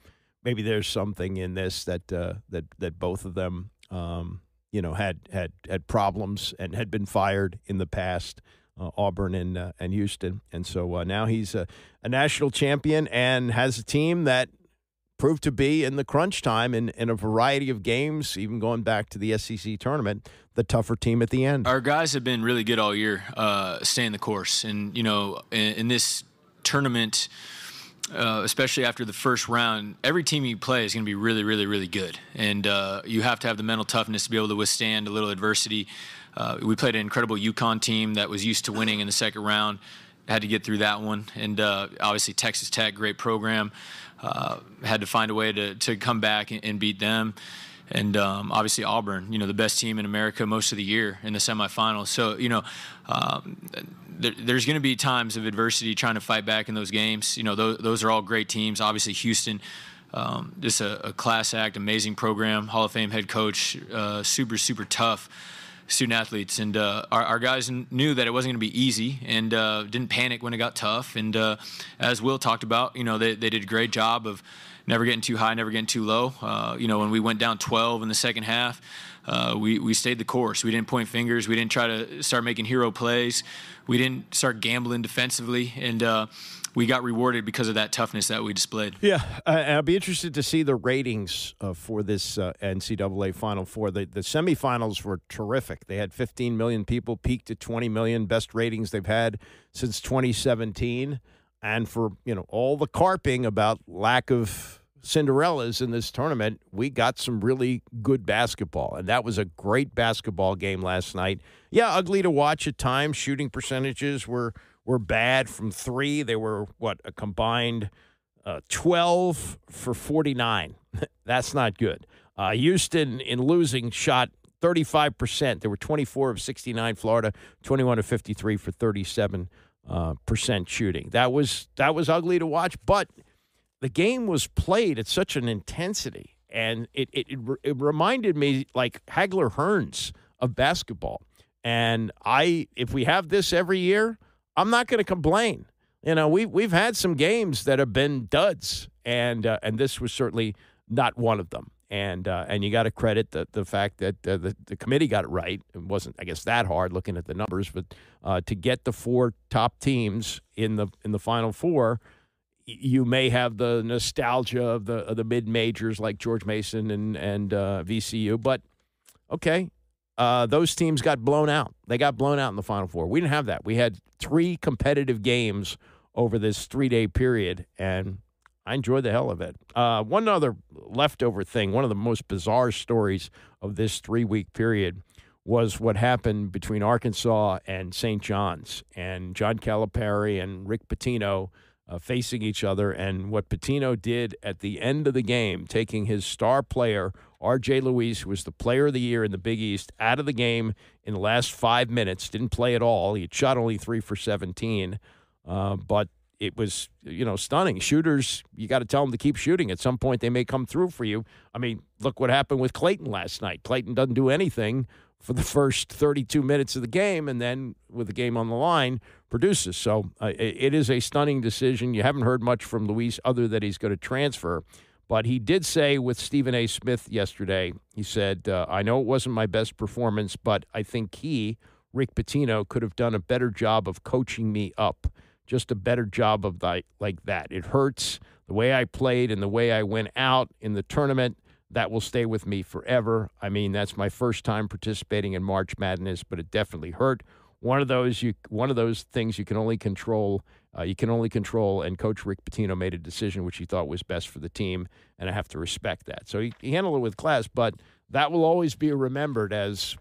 something in this that both of them had problems and had been fired in the past, Auburn and Houston, and so now he's a national champion and has a team that proved to be in the crunch time in a variety of games, even going back to the SEC tournament, the tougher team at the end. Our guys have been really good all year, staying the course, and in this tournament. Especially after the first round, every team you play is going to be really, really, really good. And you have to have the mental toughness to be able to withstand a little adversity. We played an incredible UConn team that was used to winning in the second round. Had to get through that one. And obviously Texas Tech, great program. Had to find a way to come back and beat them. And obviously Auburn, the best team in America most of the year in the semifinals. So, there's going to be times of adversity trying to fight back in those games. Those are all great teams. Obviously, Houston, just a class act, amazing program, Hall of Fame head coach, super, super tough student athletes. And our guys knew that it wasn't going to be easy and didn't panic when it got tough. And as Will talked about, they did a great job of never getting too high, never getting too low. When we went down 12 in the second half, we stayed the course. We didn't point fingers. We didn't try to start making hero plays. We didn't start gambling defensively, and we got rewarded because of that toughness that we displayed. Yeah, I'll be interested to see the ratings for this NCAA Final Four. The semifinals were terrific. They had 15 million people, peaked at 20 million, best ratings they've had since 2017. And for all the carping about lack of Cinderellas in this tournament, we got some really good basketball, and that was a great basketball game last night. Yeah, ugly to watch at times. Shooting percentages were bad from three. They were, a combined 12 for 49. That's not good. Houston, in losing, shot 35%. They were 24 of 69. Florida, 21 of 53 for 37 percent shooting. That was ugly to watch, but the game was played at such an intensity, and it reminded me like Hagler Hearns of basketball. And if we have this every year, I'm not going to complain. You know, we've had some games that have been duds, and this was certainly not one of them. And you got to credit the fact that the committee got it right. It wasn't, I guess, that hard looking at the numbers, but to get the 4 top teams in the Final Four, you may have the nostalgia of the mid majors like George Mason and VCU, but okay. Those teams got blown out. They got blown out in the Final Four. We didn't have that. We had 3 competitive games over this 3-day period, and I enjoyed the hell of it. One other leftover thing, one of the most bizarre stories of this 3-week period was what happened between Arkansas and St. John's, and John Calipari and Rick Pitino facing each other, and what Pitino did at the end of the game, taking his star player, R.J. Luis, who was the player of the year in the Big East, out of the game in the last 5 minutes, didn't play at all. He had shot only 3 for 17, but it was, stunning. Shooters, you got to tell them to keep shooting. At some point, they may come through for you. I mean, look what happened with Clayton last night. Clayton doesn't do anything for the first 32 minutes of the game, and then with the game on the line, produces. So it is a stunning decision. You haven't heard much from Luis other than he's going to transfer. But he did say with Stephen A. Smith yesterday, he said, I know it wasn't my best performance, but I think Rick Pitino, could have done a better job of coaching me up. Just a better job of like that. It hurts. The way I played and the way I went out in the tournament, that will stay with me forever. I mean, that's my first time participating in March Madness, but it definitely hurt. One of those things you can only control. And Coach Rick Pitino made a decision which he thought was best for the team, and I have to respect that. So he handled it with class, but that will always be remembered as,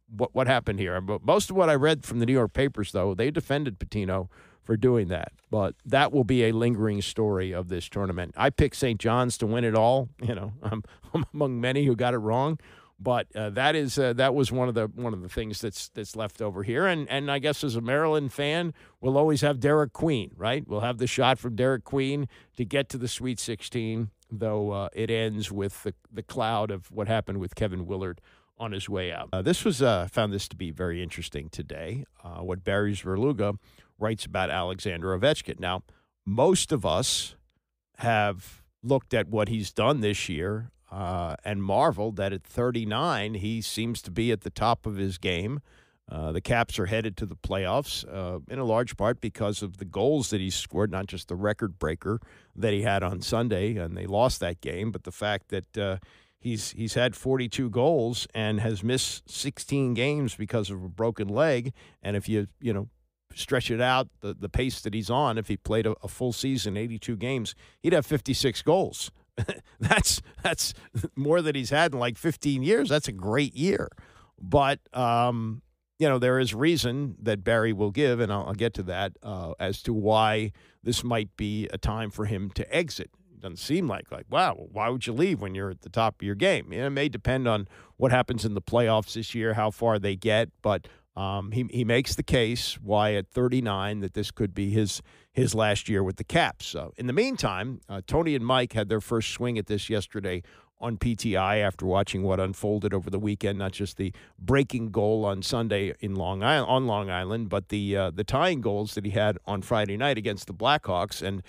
what happened here. But most of what I read from the New York papers, though, they defended Pitino for doing that. But that will be a lingering story of this tournament. I picked St. John's to win it all. I'm among many who got it wrong. But that was one of the things that's left over here, and I guess as a Maryland fan, we'll always have Derek Queen, right? We'll have the shot from Derek Queen to get to the Sweet 16, though it ends with the cloud of what happened with Kevin Willard on his way out. Found this to be very interesting today. What Barry Svrluga writes about Alexander Ovechkin. Now, most of us have looked at what he's done this year. And marveled that at 39, he seems to be at the top of his game. The Caps are headed to the playoffs in a large part because of the goals that he scored, not just the record breaker that he had on Sunday, and they lost that game, but the fact that he's had 42 goals and has missed 16 games because of a broken leg. And if you stretch it out, the pace that he's on, if he played a full season, 82 games, he'd have 56 goals. That's more than he's had in like 15 years. That's a great year. But, there is reason that Barry will give, and I'll get to that, as to why this might be a time for him to exit. It doesn't seem like, wow, why would you leave when you're at the top of your game? It may depend on what happens in the playoffs this year, how far they get, but he makes the case why at 39 that this could be his last year with the Caps. So in the meantime, Tony and Mike had their first swing at this yesterday on PTI after watching what unfolded over the weekend, not just the breaking goal on Sunday on Long Island, but the tying goals that he had on Friday night against the Blackhawks, and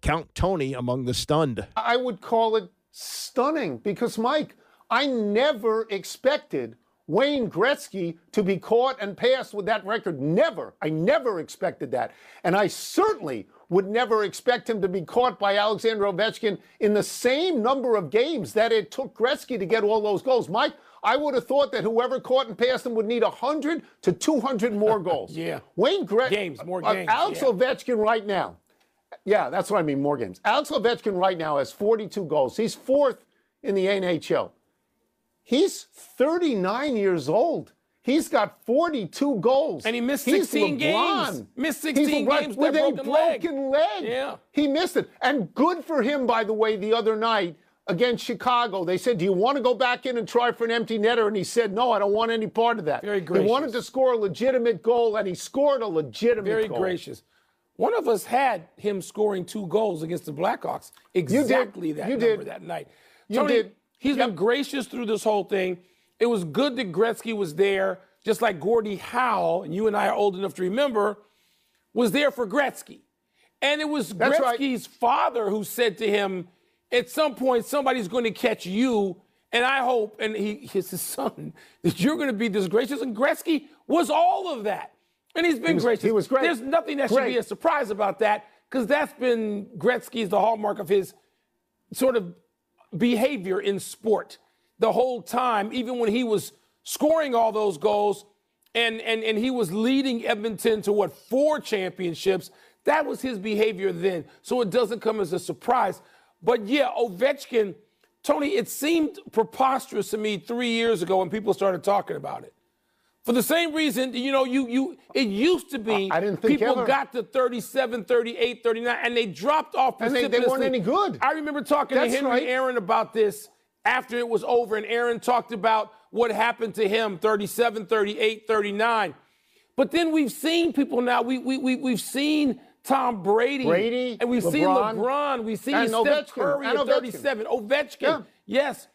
count Tony among the stunned. I would call it stunning because, Mike, I never expected Wayne Gretzky to be caught and passed with that record. Never. I never expected that. And I certainly would never expect him to be caught by Alexander Ovechkin in the same number of games that it took Gretzky to get all those goals. Mike, I would have thought that whoever caught and passed him would need 100 to 200 more goals. Yeah. Wayne Gretzky. More games. Alex Ovechkin right now. Yeah, that's what I mean, more games. Alex Ovechkin right now has 42 goals. He's 4th in the NHL. He's 39 years old. He's got 42 goals. And he missed 16 games. Missed 16 games with a broken leg. Yeah. He missed it. And good for him, by the way, the other night, against Chicago. They said, do you want to go back in and try for an empty netter? And he said, no, I don't want any part of that. Very gracious. He wanted to score a legitimate goal, and he scored a legitimate goal. Very gracious. One of us had him scoring 2 goals against the Blackhawks. Exactly that number that night. Tony, he's been gracious through this whole thing. It was good that Gretzky was there, just like Gordie Howe, and you and I are old enough to remember, was there for Gretzky. And it was Gretzky's father who said to him, at some point, somebody's going to catch you, and I hope, and he's his son, that you're going to be this gracious. And Gretzky was all of that. And he's been gracious. He was great. There's nothing that should be a surprise about that, because that's been Gretzky's, the hallmark of his sort of behavior in sport the whole time, even when he was scoring all those goals and he was leading Edmonton to, 4 championships. That was his behavior then. So it doesn't come as a surprise. But yeah, Ovechkin, Tony, it seemed preposterous to me 3 years ago when people started talking about it. For the same reason, it used to be people got to 37, 38, 39, and they dropped off precipitously. And they weren't any good. I remember talking to Henry Aaron about this after it was over, and Aaron talked about what happened to him, 37, 38, 39. But then we've seen people now, we've seen Tom Brady, and we've seen LeBron, we've seen Steph Curry at 37, Ovechkin, yes.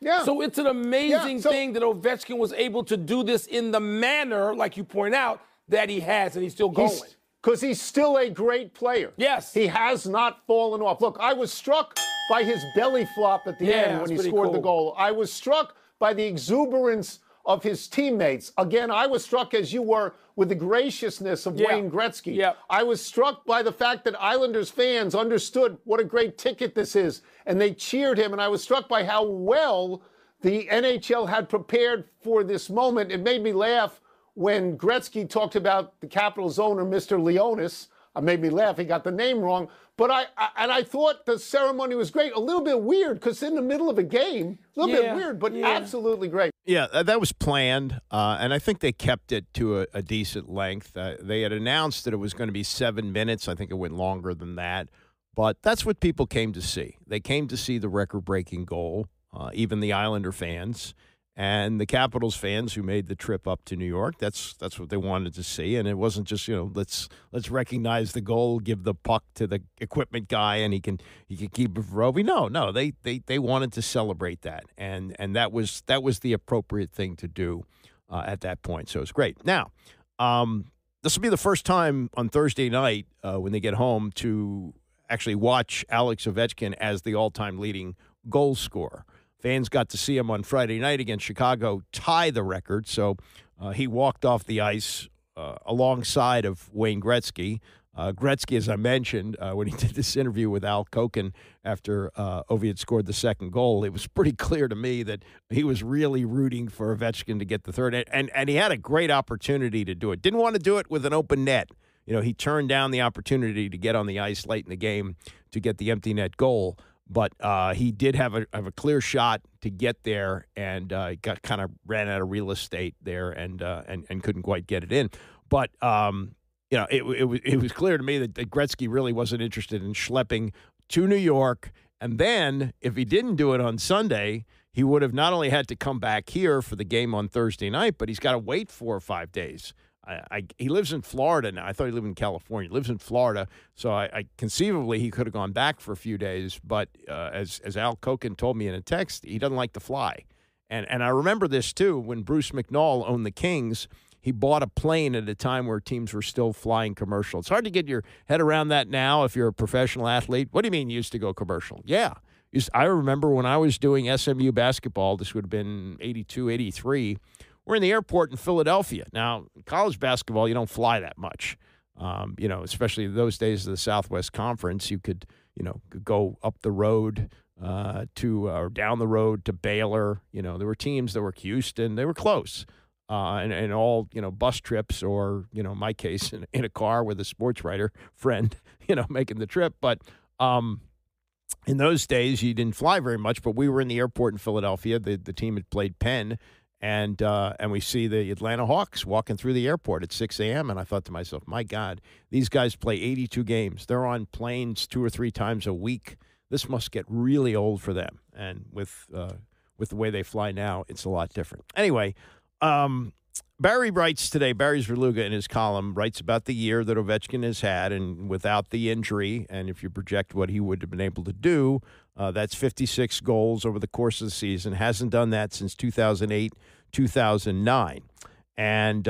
Yeah. So it's an amazing thing that Ovechkin was able to do this in the manner, like you point out, that he has, and he's still going. Because he's still a great player. Yes. He has not fallen off. Look, I was struck by his belly flop at the end when he scored the goal. I was struck by the exuberance of his teammates. Again, I was struck, as you were, with the graciousness of Wayne Gretzky. Yeah. I was struck by the fact that Islanders fans understood what a great ticket this is, and they cheered him. And I was struck by how well the NHL had prepared for this moment. It made me laugh when Gretzky talked about the Capitals owner, Mr. Leonis. It made me laugh. He got the name wrong. But I thought the ceremony was great. A little bit weird, because in the middle of a game, a little bit weird, but absolutely great. Yeah, that was planned, and I think they kept it to a decent length. They had announced that it was going to be 7 minutes. I think it went longer than that. But that's what people came to see. They came to see the record-breaking goal, even the Islander fans. And the Capitals fans who made the trip up to New York, that's what they wanted to see. And it wasn't just, let's recognize the goal, give the puck to the equipment guy, and he can keep it for Ovi. No, they wanted to celebrate that, and that was the appropriate thing to do at that point. So it's great. Now, this will be the first time on Thursday night when they get home to actually watch Alex Ovechkin as the all-time leading goal scorer. Fans got to see him on Friday night against Chicago tie the record, so he walked off the ice alongside of Wayne Gretzky. Gretzky, as I mentioned, when he did this interview with Al Koken after Ovi had scored the second goal, it was pretty clear to me that he was really rooting for Ovechkin to get the third, and he had a great opportunity to do it. Didn't want to do it with an open net. He turned down the opportunity to get on the ice late in the game to get the empty net goal. But he did have a clear shot to get there, and kind of ran out of real estate there, and couldn't quite get it in. But it was clear to me that Gretzky really wasn't interested in schlepping to New York. And then, if he didn't do it on Sunday, he would have not only had to come back here for the game on Thursday night, but he's got to wait 4 or 5 days. He lives in Florida now. I thought he lived in California. He lives in Florida, so I conceivably he could have gone back for a few days. But as Al Koken told me in a text, he doesn't like to fly. And I remember this too when Bruce McNall owned the Kings. He bought a plane at a time where teams were still flying commercial. It's hard to get your head around that now if you're a professional athlete. What do you mean you used to go commercial? Yeah. I remember when I was doing SMU basketball, this would have been 82, 83. We're in the airport in Philadelphia. Now, college basketball, you don't fly that much. Especially those days of the Southwest Conference, you could go up the road or down the road to Baylor. There were teams that were Houston. They were close. And all, bus trips or, in my case, in a car with a sports writer friend, making the trip. But in those days, you didn't fly very much, but we were in the airport in Philadelphia. The team had played Penn. And we see the Atlanta Hawks walking through the airport at 6 a.m., and I thought to myself, my God, these guys play 82 games. They're on planes 2 or 3 times a week. this must get really old for them. And with the way they fly now, it's a lot different. Anyway, Barry writes today, Barry Svrluga in his column writes about the year that Ovechkin has had, and without the injury, and if you project what he would have been able to do, that's 56 goals over the course of the season. Hasn't done that since 2008, 2009. And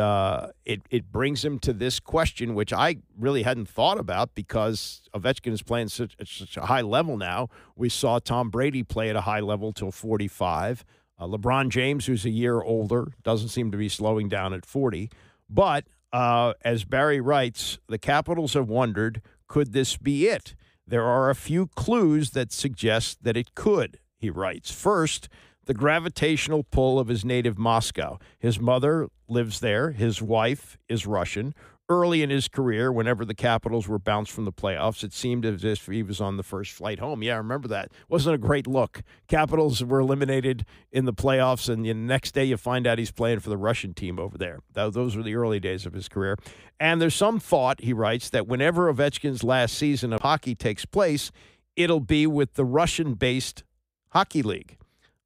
it brings him to this question, which I really hadn't thought about because Ovechkin is playing at such a high level now. We saw Tom Brady play at a high level till 45. LeBron James, who's a year older, doesn't seem to be slowing down at 40. But as Barry writes, the Capitals have wondered, could this be it? There are a few clues that suggest that it could, he writes. First, the gravitational pull of his native Moscow. His mother lives there. His wife is Russian. Early in his career, whenever the Capitals were bounced from the playoffs, it seemed as if he was on the first flight home. Yeah, I remember that. Wasn't a great look. Capitals were eliminated in the playoffs, and the next day you find out he's playing for the Russian team over there. Those were the early days of his career. And there's some thought, he writes, that whenever Ovechkin's last season of hockey takes place, it'll be with the Russian-based hockey league.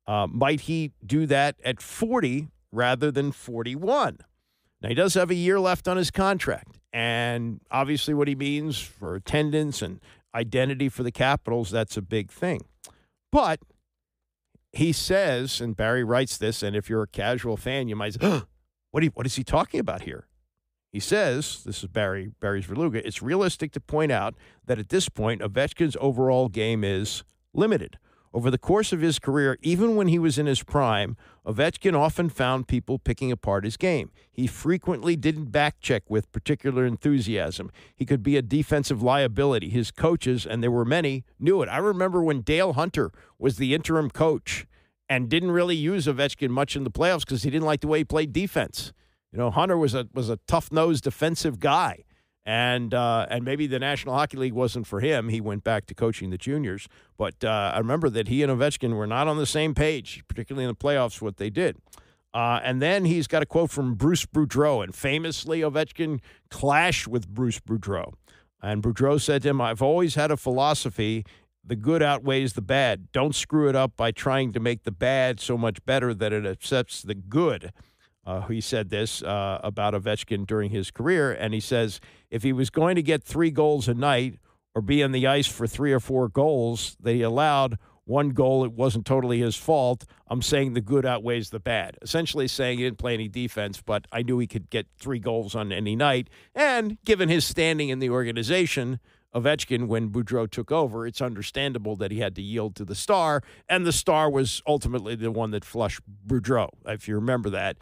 Might he do that at 40 rather than 41? Now, he does have a year left on his contract, and obviously what he means for attendance and identity for the Capitals, that's a big thing. But he says, and Barry writes this, and if you're a casual fan, you might say, what is he talking about here? He says, this is Barry Svrluga, it's realistic to point out that at this point, Ovechkin's overall game is limited. Over the course of his career, even when he was in his prime, Ovechkin often found people picking apart his game. He frequently didn't back-check with particular enthusiasm. He could be a defensive liability. His coaches, and there were many, knew it. I remember when Dale Hunter was the interim coach and didn't really use Ovechkin much in the playoffs because he didn't like the way he played defense. You know, Hunter was a tough-nosed defensive guy. And maybe the National Hockey League wasn't for him. He went back to coaching the juniors. But I remember that he and Ovechkin were not on the same page, particularly in the playoffs, what they did. And then he's got a quote from Bruce Boudreau. And famously, Ovechkin clashed with Bruce Boudreau. And Boudreau said to him, I've always had a philosophy, the good outweighs the bad. Don't screw it up by trying to make the bad so much better that it upsets the good. He said this about Ovechkin during his career, and he says if he was going to get 3 goals a night or be on the ice for 3 or 4 goals that he allowed, 1 goal, it wasn't totally his fault. I'm saying the good outweighs the bad. Essentially saying he didn't play any defense, but I knew he could get 3 goals on any night. And given his standing in the organization, Ovechkin, when Boudreau took over, it's understandable that he had to yield to the star, and the star was ultimately the one that flushed Boudreau. If you remember that,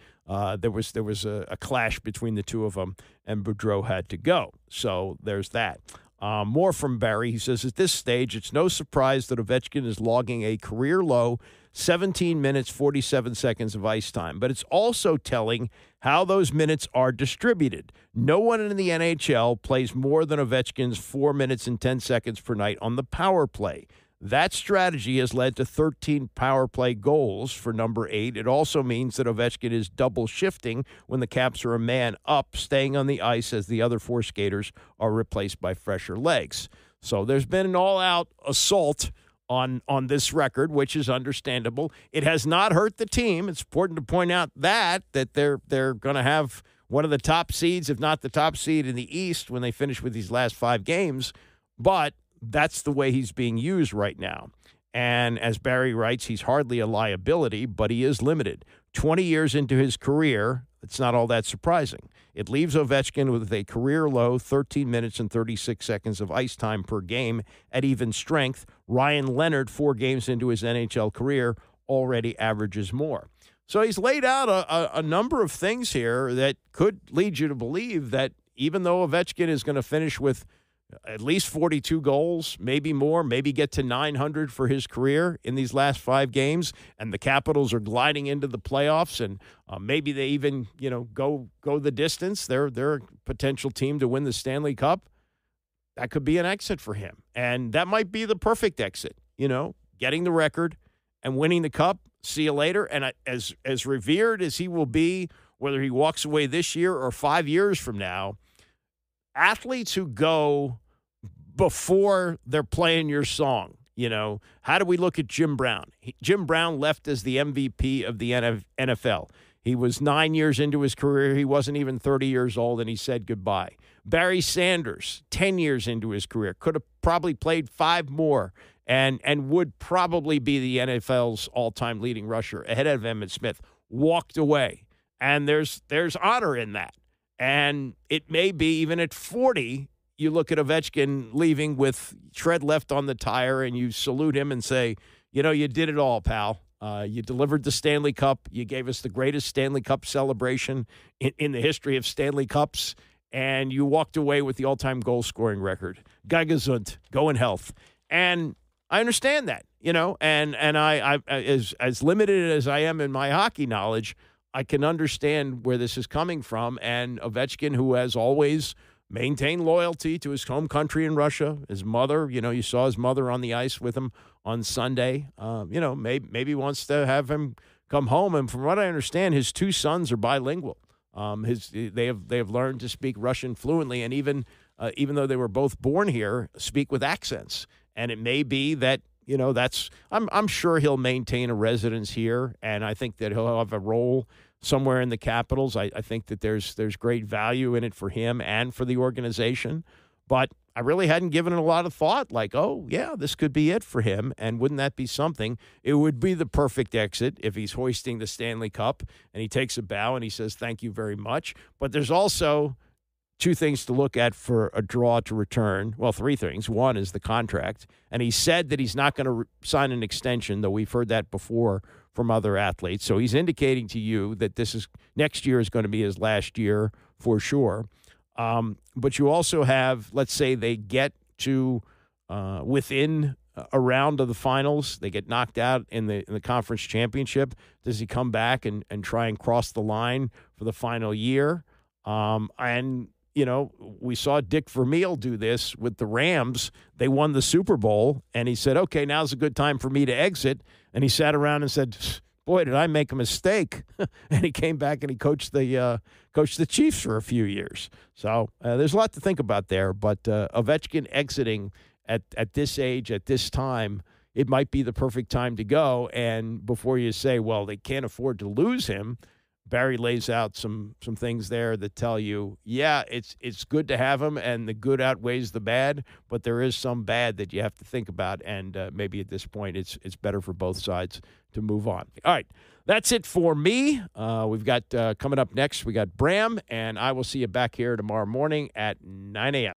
there was a clash between the two of them, and Boudreau had to go. So there's that. More from Barry. He says, at this stage, it's no surprise that Ovechkin is logging a career-low 17 minutes, 47 seconds of ice time. But it's also telling how those minutes are distributed. No one in the NHL plays more than Ovechkin's 4 minutes and 10 seconds per night on the power play. That strategy has led to 13 power play goals for number 8. It also means that Ovechkin is double shifting when the Caps are a man up, staying on the ice as the other 4 skaters are replaced by fresher legs. So there's been an all-out assault on this record, which is understandable. It has not hurt the team. It's important to point out that they're going to have one of the top seeds, if not the top seed in the East when they finish with these last 5 games. But that's the way he's being used right now. And as Barry writes, he's hardly a liability, but he is limited. 20 years into his career, it's not all that surprising. It leaves Ovechkin with a career-low 13 minutes and 36 seconds of ice time per game at even strength. Ryan Leonard, 4 games into his NHL career, already averages more. So he's laid out a number of things here that could lead you to believe that even though Ovechkin is going to finish with at least 42 goals, maybe more, maybe get to 900 for his career in these last 5 games, and the Capitals are gliding into the playoffs, and maybe they even, go the distance. They're a potential team to win the Stanley Cup. That could be an exit for him, and that might be the perfect exit. Getting the record and winning the Cup. See you later. And as revered as he will be, whether he walks away this year or 5 years from now, athletes who go before they're playing your song, You know, how do we look at Jim Brown? Jim Brown left as the MVP of the NFL. He was 9 years into his career. He wasn't even 30 years old, and he said goodbye. Barry Sanders, 10 years into his career, could have probably played 5 more and would probably be the NFL's all-time leading rusher ahead of Emmitt Smith. Walked away, and there's honor in that. And it may be even at 40, you look at Ovechkin leaving with tread left on the tire, and you salute him and say, you know, you did it all, pal. You delivered the Stanley Cup. You gave us the greatest Stanley Cup celebration in the history of Stanley Cups, and you walked away with the all-time goal-scoring record. Geh gesund, go in health. And I understand that, you know, and I as limited as I am in my hockey knowledge, I can understand where this is coming from. And Ovechkin, who has always maintained loyalty to his home country in Russia, his mother, you know, you saw his mother on the ice with him on Sunday, you know, maybe wants to have him come home. And from what I understand, his 2 sons are bilingual. They have learned to speak Russian fluently, and even though they were both born here, speak with accents. And it may be that, you know, I'm sure he'll maintain a residence here, and I think that he'll have a role somewhere in the Capitals. I think that there's great value in it for him and for the organization. But I really hadn't given it a lot of thought, like, oh, yeah, this could be it for him. And wouldn't that be something? It would be the perfect exit if he's hoisting the Stanley Cup and he takes a bow and he says, thank you very much. But there's also 2 things to look at for a draw to return. Well, 3 things. One is the contract. And he said that he's not going to sign an extension, though we've heard that before from other athletes. So he's indicating to you that next year is going to be his last year for sure. But you also have, let's say they get to within a round of the finals, they get knocked out in the conference championship. Does he come back and try and cross the line for the final year? And, you know, we saw Dick Vermeil do this with the Rams. They won the Super Bowl, and he said, okay, now's a good time for me to exit. And he sat around and said, boy, did I make a mistake. And he came back and he coached the Chiefs for a few years. So there's a lot to think about there. But Ovechkin exiting at this age, at this time, it might be the perfect time to go. And before you say, well, they can't afford to lose him, Barry lays out some things there that tell you, yeah, it's good to have him, and the good outweighs the bad, but there is some bad that you have to think about, and maybe at this point it's better for both sides to move on. All right, that's it for me. We've got coming up next, we got Bram, and I will see you back here tomorrow morning at 9 a.m.